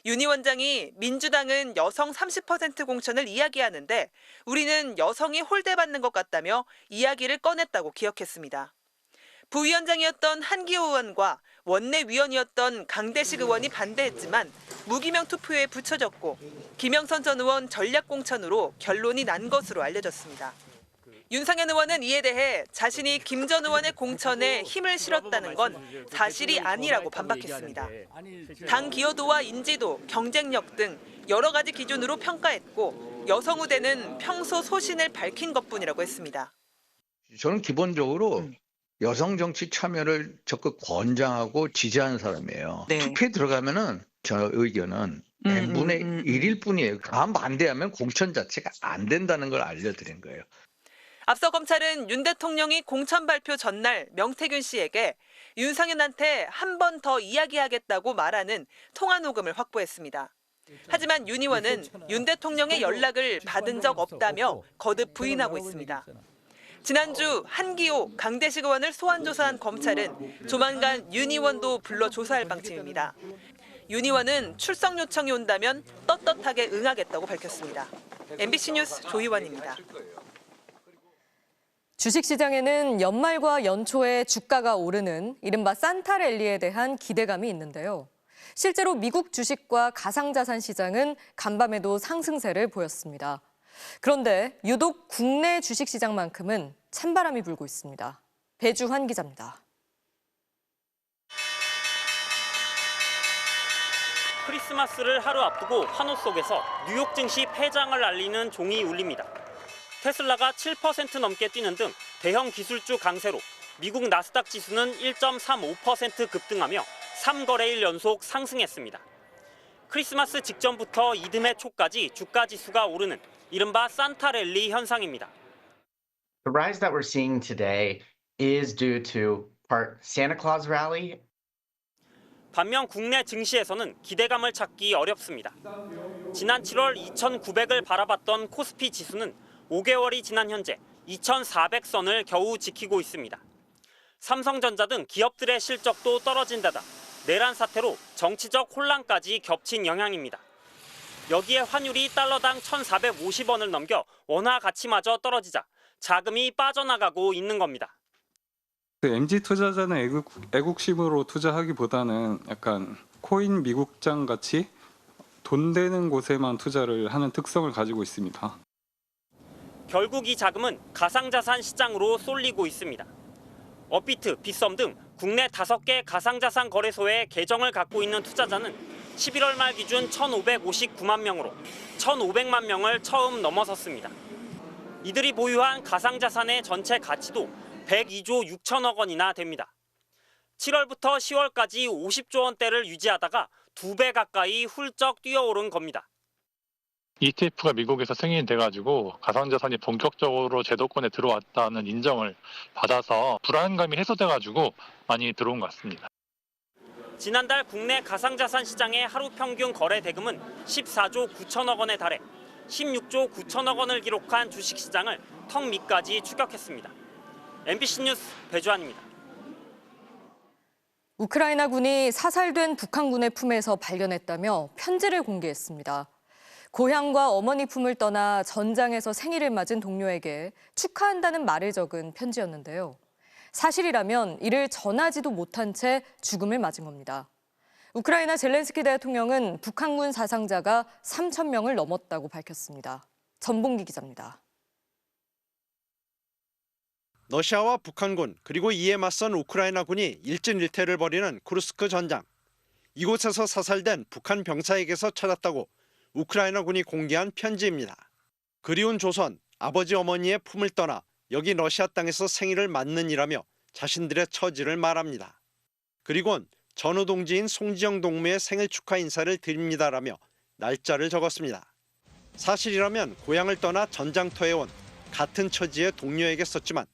윤 위원장이 민주당은 여성 30% 공천을 이야기하는데 우리는 여성이 홀대받는 것 같다며 이야기를 꺼냈다고 기억했습니다. 부위원장이었던 한기호 의원과 원내위원이었던 강대식 의원이 반대했지만 무기명 투표에 붙여졌고 김영선 전 의원 전략공천으로 결론이 난 것으로 알려졌습니다. 윤상현 의원은 이에 대해 자신이 김 전 의원의 공천에 힘을 실었다는 건 사실이 아니라고 반박했습니다. 당 기여도와 인지도, 경쟁력 등 여러 가지 기준으로 평가했고 여성 우대는 평소 소신을 밝힌 것뿐이라고 했습니다. 저는 기본적으로 여성 정치 참여를 적극 권장하고 지지하는 사람이에요. 투표에 들어가면은 저 의견은 n분의 1일 뿐이에요. 다음 반대하면 공천 자체가 안 된다는 걸 알려드린 거예요. 앞서 검찰은 윤 대통령이 공천 발표 전날 명태균 씨에게 윤상현한테 한 번 더 이야기하겠다고 말하는 통화 녹음을 확보했습니다. 하지만 윤 의원은 윤 대통령의 연락을 받은 적 없다며 거듭 부인하고 있습니다. 지난주 한기호, 강대식 의원을 소환 조사한 검찰은 조만간 윤 의원도 불러 조사할 방침입니다. 윤 의원은 출석 요청이 온다면 떳떳하게 응하겠다고 밝혔습니다. MBC 뉴스 조희원입니다. 주식시장에는 연말과 연초에 주가가 오르는 이른바 산타랠리에 대한 기대감이 있는데요. 실제로 미국 주식과 가상자산 시장은 간밤에도 상승세를 보였습니다. 그런데 유독 국내 주식시장만큼은 찬바람이 불고 있습니다. 배주환 기자입니다. 크리스마스를 하루 앞두고 환호 속에서 뉴욕 증시 폐장을 알리는 종이 울립니다. 테슬라가 7% 넘게 뛰는 등 대형 기술주 강세로 미국 나스닥 지수는 1.35% 급등하며 3거래일 연속 상승했습니다. 크리스마스 직전부터 이듬해 초까지 주가 지수가 오르는 이른바 산타랠리 현상입니다. The rise that we're seeing today is due to part Santa Claus rally. 반면 국내 증시에서는 기대감을 찾기 어렵습니다. 지난 7월 2,900을 바라봤던 코스피 지수는 5개월이 지난 현재 2,400선을 겨우 지키고 있습니다. 삼성전자 등 기업들의 실적도 떨어진 데다 내란 사태로 정치적 혼란까지 겹친 영향입니다. 여기에 환율이 달러당 1,450원을 넘겨 원화 가치마저 떨어지자 자금이 빠져나가고 있는 겁니다. MZ 투자자는 애국심으로 투자하기보다는 약간 코인 미국장 같이 돈 되는 곳에만 투자를 하는 특성을 가지고 있습니다. 결국 이 자금은 가상자산 시장으로 쏠리고 있습니다. 업비트, 빗썸 등 국내 5개 가상자산 거래소에 계정을 갖고 있는 투자자는 11월 말 기준 1,559만 명으로 1,500만 명을 처음 넘어섰습니다. 이들이 보유한 가상자산의 전체 가치도 102조 6천억 원이나 됩니다. 7월부터 10월까지 50조 원대를 유지하다가 2배 가까이 훌쩍 뛰어오른 겁니다. ETF가 미국에서 승인이 돼가지고 가상자산이 본격적으로 제도권에 들어왔다는 인정을 받아서 불안감이 해소돼가지고 많이 들어온 것 같습니다. 지난달 국내 가상자산 시장의 하루 평균 거래 대금은 14조 9천억 원에 달해 16조 9천억 원을 기록한 주식시장을 턱 밑까지 추격했습니다. MBC 뉴스 배주환입니다. 우크라이나군이 사살된 북한군의 품에서 발견했다며 편지를 공개했습니다. 고향과 어머니 품을 떠나 전장에서 생일을 맞은 동료에게 축하한다는 말을 적은 편지였는데요. 사실이라면 이를 전하지도 못한 채 죽음을 맞은 겁니다. 우크라이나 젤렌스키 대통령은 북한군 사상자가 3,000명을 넘었다고 밝혔습니다. 전봉기 기자입니다. 러시아와 북한군 그리고 이에 맞선 우크라이나군이 일진일퇴를 벌이는 쿠르스크 전장. 이곳에서 사살된 북한 병사에게서 찾았다고 우크라이나군이 공개한 편지입니다. 그리운 조선, 아버지 어머니의 품을 떠나 여기 러시아 땅에서 생일을 맞는이라며 자신들의 처지를 말합니다. 그리곤 전후 동지인 송지영 동무의 생일 축하 인사를 드립니다라며 날짜를 적었습니다. 사실이라면 고향을 떠나 전장터에 온 같은 처지의 동료에게 썼지만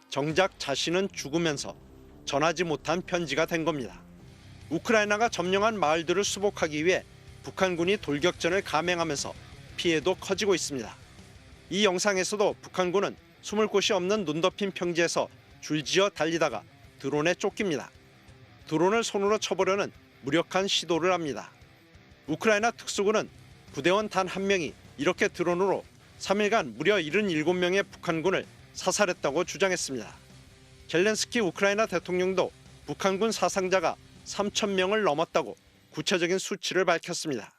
정작 자신은 죽으면서 전하지 못한 편지가 된 겁니다. 우크라이나가 점령한 마을들을 수복하기 위해 북한군이 돌격전을 감행하면서 피해도 커지고 있습니다. 이 영상에서도 북한군은 숨을 곳이 없는 눈 덮인 평지에서 줄지어 달리다가 드론에 쫓깁니다. 드론을 손으로 쳐보려는 무력한 시도를 합니다. 우크라이나 특수군은 부대원 단 한 명이 이렇게 드론으로 3일간 무려 77명의 북한군을 사살했다고 주장했습니다. 젤렌스키 우크라이나 대통령도 북한군 사상자가 3,000명을 넘었다고 구체적인 수치를 밝혔습니다.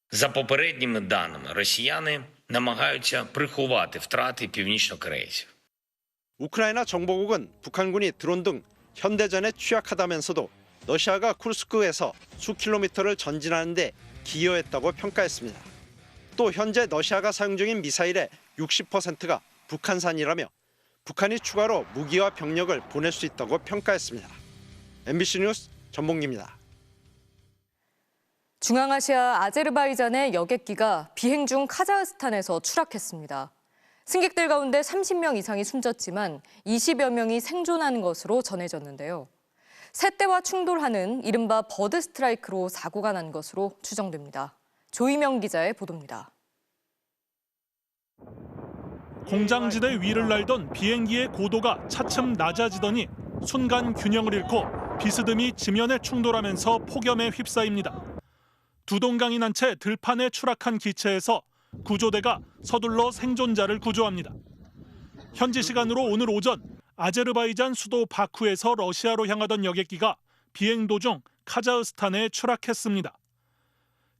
За попередніми даними, росіяни намагаються приховати втрати північнокорейців. 우크라이나 정보국은 북한군이 드론 등 현대전에 취약하다면서도 러시아가 쿠르스크에서 수킬로미터를 전진하는 데 기여했다고 평가했습니다. 또 현재 러시아가 사용 중인 미사일의 60%가 북한산이라며 북한이 추가로 무기와 병력을 보낼 수 있다고 평가했습니다. MBC 뉴스 전봉기입니다. 중앙아시아 아제르바이잔의 여객기가 비행 중 카자흐스탄에서 추락했습니다. 승객들 가운데 30명 이상이 숨졌지만 20여 명이 생존하는 것으로 전해졌는데요. 새떼와 충돌하는 이른바 버드 스트라이크로 사고가 난 것으로 추정됩니다. 조이명 기자의 보도입니다. 공장지대 위를 날던 비행기의 고도가 차츰 낮아지더니 순간 균형을 잃고 비스듬히 지면에 충돌하면서 폭염에 휩싸입니다. 두동강이 난 채 들판에 추락한 기체에서 구조대가 서둘러 생존자를 구조합니다. 현지 시간으로 오늘 오전 아제르바이잔 수도 바쿠에서 러시아로 향하던 여객기가 비행 도중 카자흐스탄에 추락했습니다.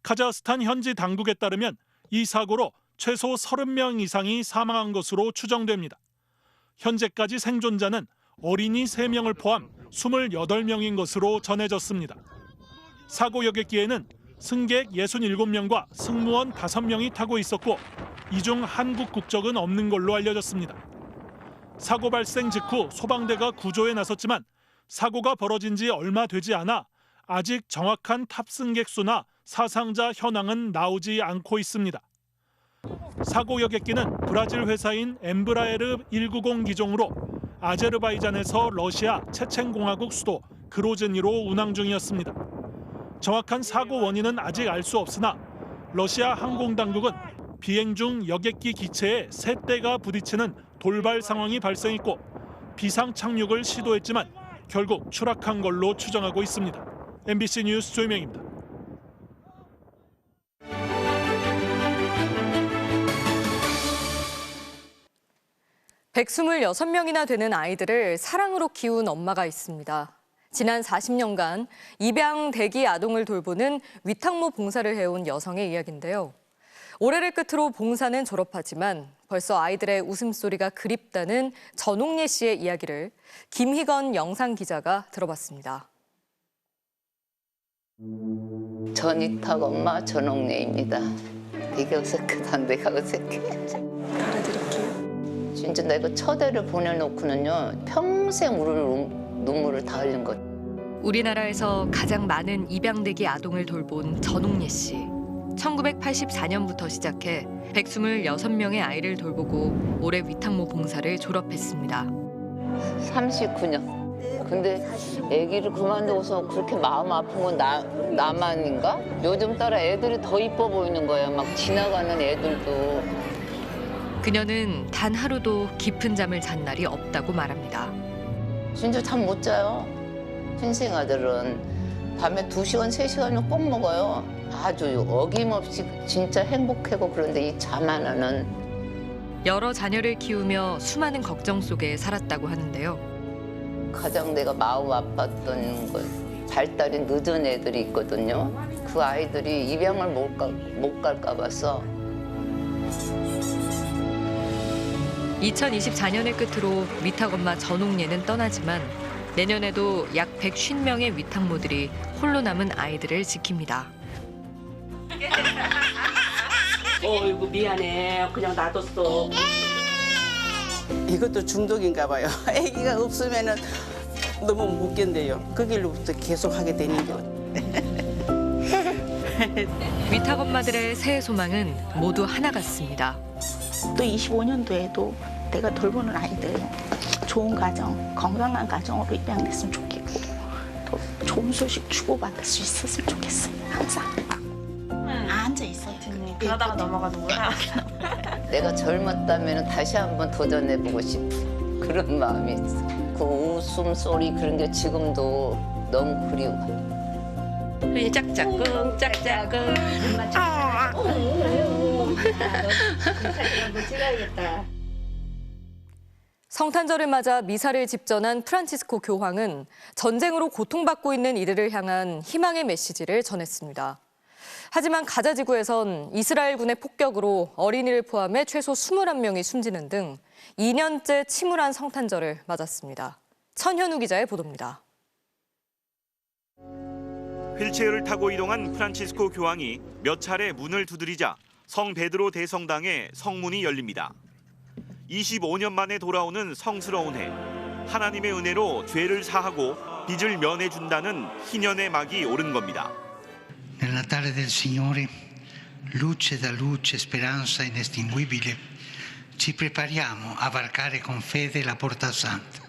카자흐스탄 현지 당국에 따르면 이 사고로 최소 30명 이상이 사망한 것으로 추정됩니다. 현재까지 생존자는 어린이 3명을 포함 28명인 것으로 전해졌습니다. 사고 여객기에는 승객 67명과 승무원 5명이 타고 있었고 이 중 한국 국적은 없는 걸로 알려졌습니다. 사고 발생 직후 소방대가 구조에 나섰지만 사고가 벌어진 지 얼마 되지 않아 아직 정확한 탑승객 수나 사상자 현황은 나오지 않고 있습니다. 사고 여객기는 브라질 회사인 엠브라에르 190 기종으로 아제르바이잔에서 러시아 체첸공화국 수도 그로즈니로 운항 중이었습니다. 정확한 사고 원인은 아직 알 수 없으나 러시아 항공당국은 비행 중 여객기 기체에 세 대가 부딪히는 돌발 상황이 발생했고 비상 착륙을 시도했지만 결국 추락한 걸로 추정하고 있습니다. MBC 뉴스 조이명입니다. (126명이나) 되는 아이들을 사랑으로 키운 엄마가 있습니다. 지난 40년간 입양 대기 아동을 돌보는 위탁모 봉사를 해온 여성의 이야기인데요. 올해를 끝으로 봉사는 졸업하지만 벌써 아이들의 웃음소리가 그립다는 전옥예 씨의 이야기를 김희건 영상기자가 들어봤습니다. 전이탁 엄마 전옥예입니다. 되게 어색하다. 내가 어색해. 알아드릴게요. 진짜 내가 첫애를 보내놓고는요. 평생 울을 눈물을 다 흘린 것. 우리나라에서 가장 많은 입양대기 아동을 돌본 전옥예 씨. 1984년부터 시작해 126명의 아이를 돌보고 올해 위탁모 봉사를 졸업했습니다. 39년. 근데 아기를 그만두고서 그렇게 마음 아픈 건 나만인가? 요즘 따라 애들이 더 이뻐 보이는 거예요. 막 지나가는 애들도. 그녀는 단 하루도 깊은 잠을 잔 날이 없다고 말합니다. 진짜 잠 못 자요. 신생아들은 밤에 2시간, 3시간은 꼭 먹어요. 아주 어김없이 진짜 행복하고 그런데 이 자만은 여러 자녀를 키우며 수많은 걱정 속에 살았다고 하는데요. 가장 내가 마음 아팠던 것 발달이 늦은 애들이 있거든요. 그 아이들이 입양을 못 갈까 봐서 2024년을 끝으로 위탁엄마 전옥례는 떠나지만 내년에도 약 150명의 위탁모들이 홀로 남은 아이들을 지킵니다. 어이구 미안해. 그냥 놔뒀어. 이것도 중독인가 봐요. 아기가 없으면은 너무 못 견뎌요. 그 길로부터 계속 하게 되는 거. 위탁엄마들의 새해 소망은 모두 하나 같습니다. 또 25년도에도 내가 돌보는 아이들 좋은 가정, 건강한 가정으로 입양됐으면 좋겠고 또 좋은 소식 주고받을 수 있었으면 좋겠어요. 항상 앉아 있어요. 그러다가 넘어가는구나. 내가 젊었다면 다시 한번 도전해보고 싶은 그런 마음이 있어. 그 웃음소리 그런 게 지금도 너무 그리워. 그냥 짝짝꿍 짝짝꿍. 성탄절을 맞아 미사를 집전한 프란치스코 교황은 전쟁으로 고통받고 있는 이들을 향한 희망의 메시지를 전했습니다. 하지만 가자 지구에선 이스라엘군의 폭격으로 어린이를 포함해 최소 21명이 숨지는 등 2년째 침울한 성탄절을 맞았습니다. 천현우 기자의 보도입니다. 휠체어를 타고 이동한 프란치스코 교황이 몇 차례 문을 두드리자 성 베드로 대성당의 성문이 열립니다. 25년 만에 돌아오는 성스러운 해. 하나님의 은혜로 죄를 사하고 빚을 면해준다는 희년의 막이 오른 겁니다. Nel Natale del Signore, luce da luce, speranza inestinguibile, ci prepariamo a varcare con fede la Porta Santa.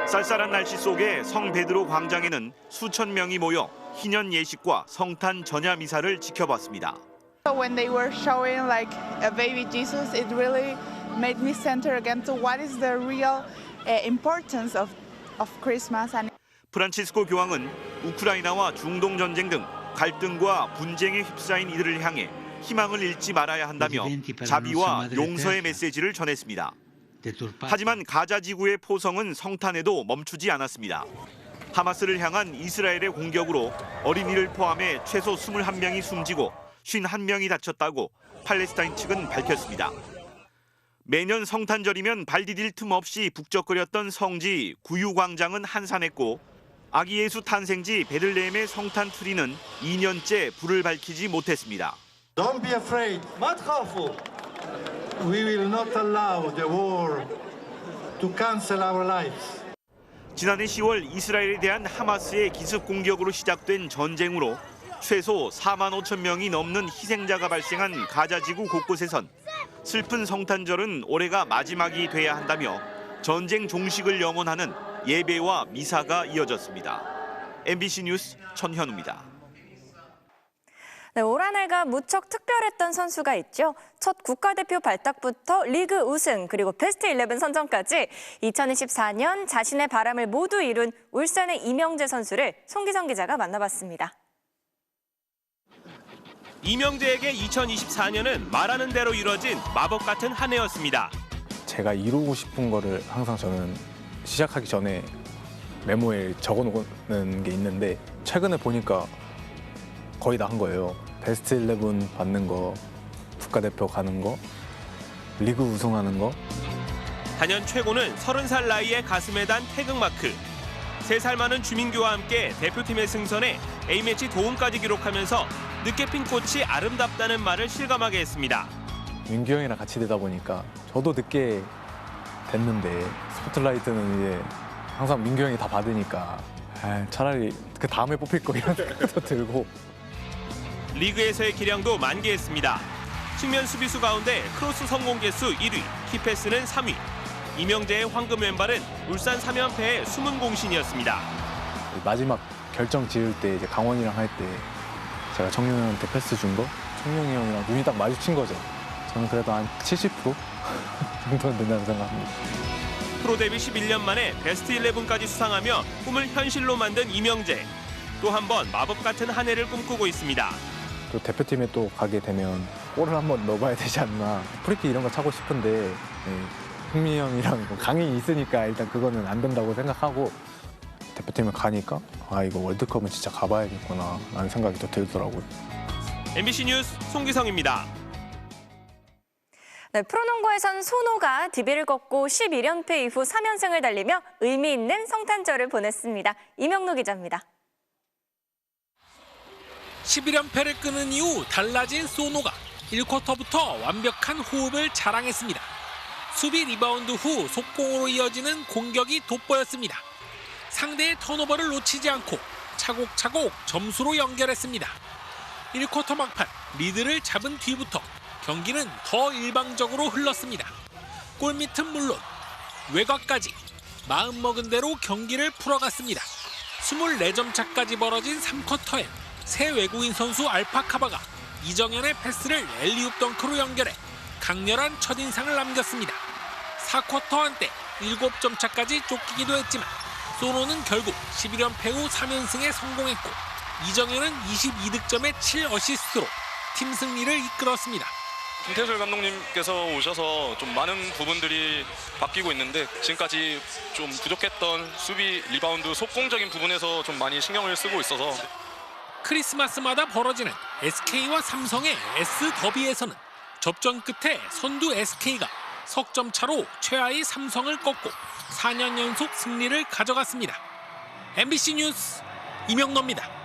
쌀쌀한 날씨 속에 성 베드로 광장에는 수천 명이 모여 희년 예식과 성탄 전야 미사를 지켜봤습니다. When they were showing like a baby Jesus, it really made me center again to what is the real importance of Christmas. 프란치스코 교황은 우크라이나와 중동 전쟁 등 갈등과 분쟁에 휩싸인 이들을 향해 희망을 잃지 말아야 한다며 자비와 용서의 메시지를 전했습니다. 하지만 가자 지구의 포성은 성탄에도 멈추지 않았습니다. 하마스를 향한 이스라엘의 공격으로 어린이를 포함해 최소 21명이 숨지고 51명이 다쳤다고 팔레스타인 측은 밝혔습니다. 매년 성탄절이면 발 디딜 틈 없이 북적거렸던 성지 구유광장은 한산했고 아기 예수 탄생지 베들레헴의 성탄 트리는 2년째 불을 밝히지 못했습니다. Don't be afraid. We will not allow the war to cancel our lives. 지난해 10월 이스라엘에 대한 하마스의 기습 공격으로 시작된 전쟁으로 최소 4만 5천 명이 넘는 희생자가 발생한 가자 지구 곳곳에선 슬픈 성탄절은 올해가 마지막이 돼야 한다며 전쟁 종식을 영원하는 예배와 미사가 이어졌습니다. MBC 뉴스 천현우입니다. 네, 올 한 해가 무척 특별했던 선수가 있죠. 첫 국가대표 발탁부터 리그 우승 그리고 베스트 11 선정까지 2024년 자신의 바람을 모두 이룬 울산의 이명재 선수를 송기성 기자가 만나봤습니다. 이명재에게 2024년은 말하는 대로 이뤄진 마법 같은 한 해였습니다. 제가 이루고 싶은 거를 항상 저는 시작하기 전에 메모에 적어놓는 게 있는데 최근에 보니까 거의 다 한 거예요. 베스트 11 받는 거, 국가대표 가는 거, 리그 우승하는 거. 단연 최고는 30살 나이에 가슴에 단 태극마크. 3살 많은 주민규와 함께 대표팀의 승선에 A매치 도움까지 기록하면서 늦게 핀 꽃이 아름답다는 말을 실감하게 했습니다. 민규 형이랑 같이 되다 보니까 저도 늦게 됐는데 스포트라이트는 이제 항상 민규 형이 다 받으니까 차라리 그 다음에 뽑힐 거 이런 생각도 들고. 리그에서의 기량도 만개했습니다. 측면 수비수 가운데 크로스 성공 개수 1위, 키패스는 3위. 이명재의 황금 왼발은 울산 3연패의 숨은 공신이었습니다. 마지막 결정 지을 때 이제 강원이랑 할 때 제가 청룡이 형한테 패스 준 거, 청룡이 형이랑 눈이 딱 마주친 거죠. 저는 그래도 한 70% 정도는 된다고 생각합니다. 프로 데뷔 11년 만에 베스트 11까지 수상하며 꿈을 현실로 만든 이명재. 또 한 번 마법 같은 한 해를 꿈꾸고 있습니다. 또 대표팀에 또 가게 되면 골을 한번 넣어봐야 되지 않나. 프리킥 이런 거 차고 싶은데 흥민이 형이랑 강인이 있으니까 일단 그거는 안 된다고 생각하고 대표팀에 가니까 아 이거 월드컵은 진짜 가봐야겠구나 라는 생각이 더 들더라고요. MBC 뉴스 송기성입니다. 네, 프로농구에선 손호가 DB를 걷고 11연패 이후 3연승을 달리며 의미 있는 성탄절을 보냈습니다. 이명록 기자입니다. 11연패를 끄는 이후 달라진 소노가 1쿼터부터 완벽한 호흡을 자랑했습니다. 수비 리바운드 후 속공으로 이어지는 공격이 돋보였습니다. 상대의 턴오버를 놓치지 않고 차곡차곡 점수로 연결했습니다. 1쿼터 막판 리드를 잡은 뒤부터 경기는 더 일방적으로 흘렀습니다. 골밑은 물론 외곽까지 마음먹은 대로 경기를 풀어갔습니다. 24점 차까지 벌어진 3쿼터엔 새 외국인 선수 알파카바가 이정현의 패스를 엘리웁 덩크로 연결해 강렬한 첫인상을 남겼습니다. 4쿼터 한때 7점 차까지 쫓기기도 했지만 소노는 결국 11연패 후 3연승에 성공했고 이정현은 22득점에 7어시스트로 팀 승리를 이끌었습니다. 김태술 감독님께서 오셔서 좀 많은 부분들이 바뀌고 있는데 지금까지 좀 부족했던 수비, 리바운드, 속공적인 부분에서 좀 많이 신경을 쓰고 있어서 크리스마스마다 벌어지는 SK와 삼성의 S더비에서는 접전 끝에 선두 SK가 석점 차로 최하위 삼성을 꺾고 4년 연속 승리를 가져갔습니다. MBC 뉴스 이명노입니다.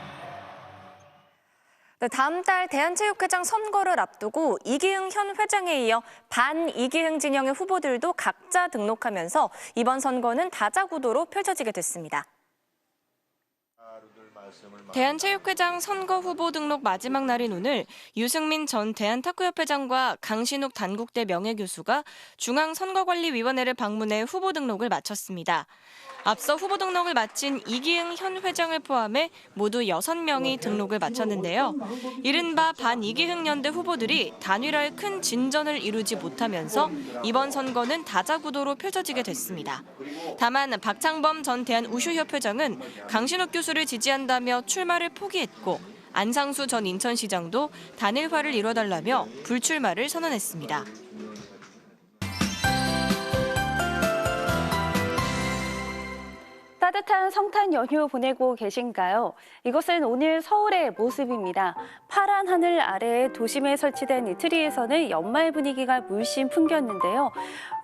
네, 다음 달 대한체육회장 선거를 앞두고 이기흥 현 회장에 이어 반 이기흥 진영의 후보들도 각자 등록하면서 이번 선거는 다자구도로 펼쳐지게 됐습니다. 대한체육회장 선거 후보 등록 마지막 날인 오늘 유승민 전 대한탁구협회장과 강신욱 단국대 명예교수가 중앙선거관리위원회를 방문해 후보 등록을 마쳤습니다. 앞서 후보 등록을 마친 이기흥 현 회장을 포함해 모두 6명이 등록을 마쳤는데요. 이른바 반 이기흥 연대 후보들이 단일화에 큰 진전을 이루지 못하면서 이번 선거는 다자구도로 펼쳐지게 됐습니다. 다만 박창범 전 대한우슈협회장은 강신욱 교수를 지지한다며 출마를 포기했고 안상수 전 인천시장도 단일화를 이뤄달라며 불출마를 선언했습니다. 따뜻한 성탄 연휴 보내고 계신가요? 이것은 오늘 서울의 모습입니다. 파란 하늘 아래에 도심에 설치된 이 트리에서는 연말 분위기가 물씬 풍겼는데요.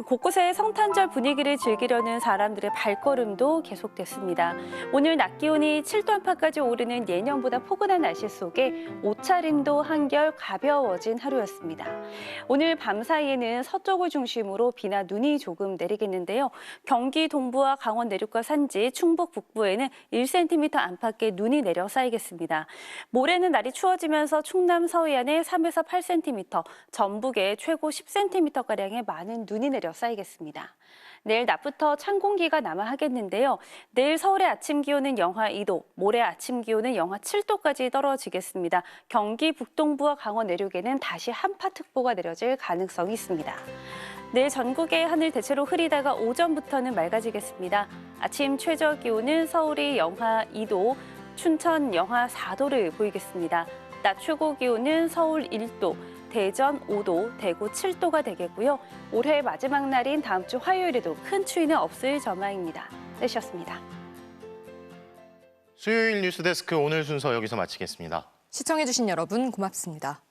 곳곳에 성탄절 분위기를 즐기려는 사람들의 발걸음도 계속됐습니다. 오늘 낮 기온이 7도 안팎까지 오르는 예년보다 포근한 날씨 속에 옷차림도 한결 가벼워진 하루였습니다. 오늘 밤 사이에는 서쪽을 중심으로 비나 눈이 조금 내리겠는데요. 경기 동부와 강원 내륙과 산지, 충북 북부에는 1cm 안팎의 눈이 내려 쌓이겠습니다. 모레는 날이 추워지면서 충남 서해안에 3에서 8cm, 전북에 최고 10cm가량의 많은 눈이 내려 쌓이겠습니다. 내일 낮부터 찬 공기가 남하하겠는데요. 내일 서울의 아침 기온은 영하 2도, 모레 아침 기온은 영하 7도까지 떨어지겠습니다. 경기 북동부와 강원 내륙에는 다시 한파특보가 내려질 가능성이 있습니다. 내일 전국의 하늘 대체로 흐리다가 오전부터는 맑아지겠습니다. 아침 최저 기온은 서울이 영하 2도, 춘천 영하 4도를 보이겠습니다. 낮 최고 기온은 서울 1도, 대전 5도, 대구 7도가 되겠고요. 올해 마지막 날인 다음 주 화요일에도 큰 추위는 없을 전망입니다. 내셨습니다. 수요일 뉴스데스크 오늘 순서 여기서 마치겠습니다. 시청해주신 여러분 고맙습니다.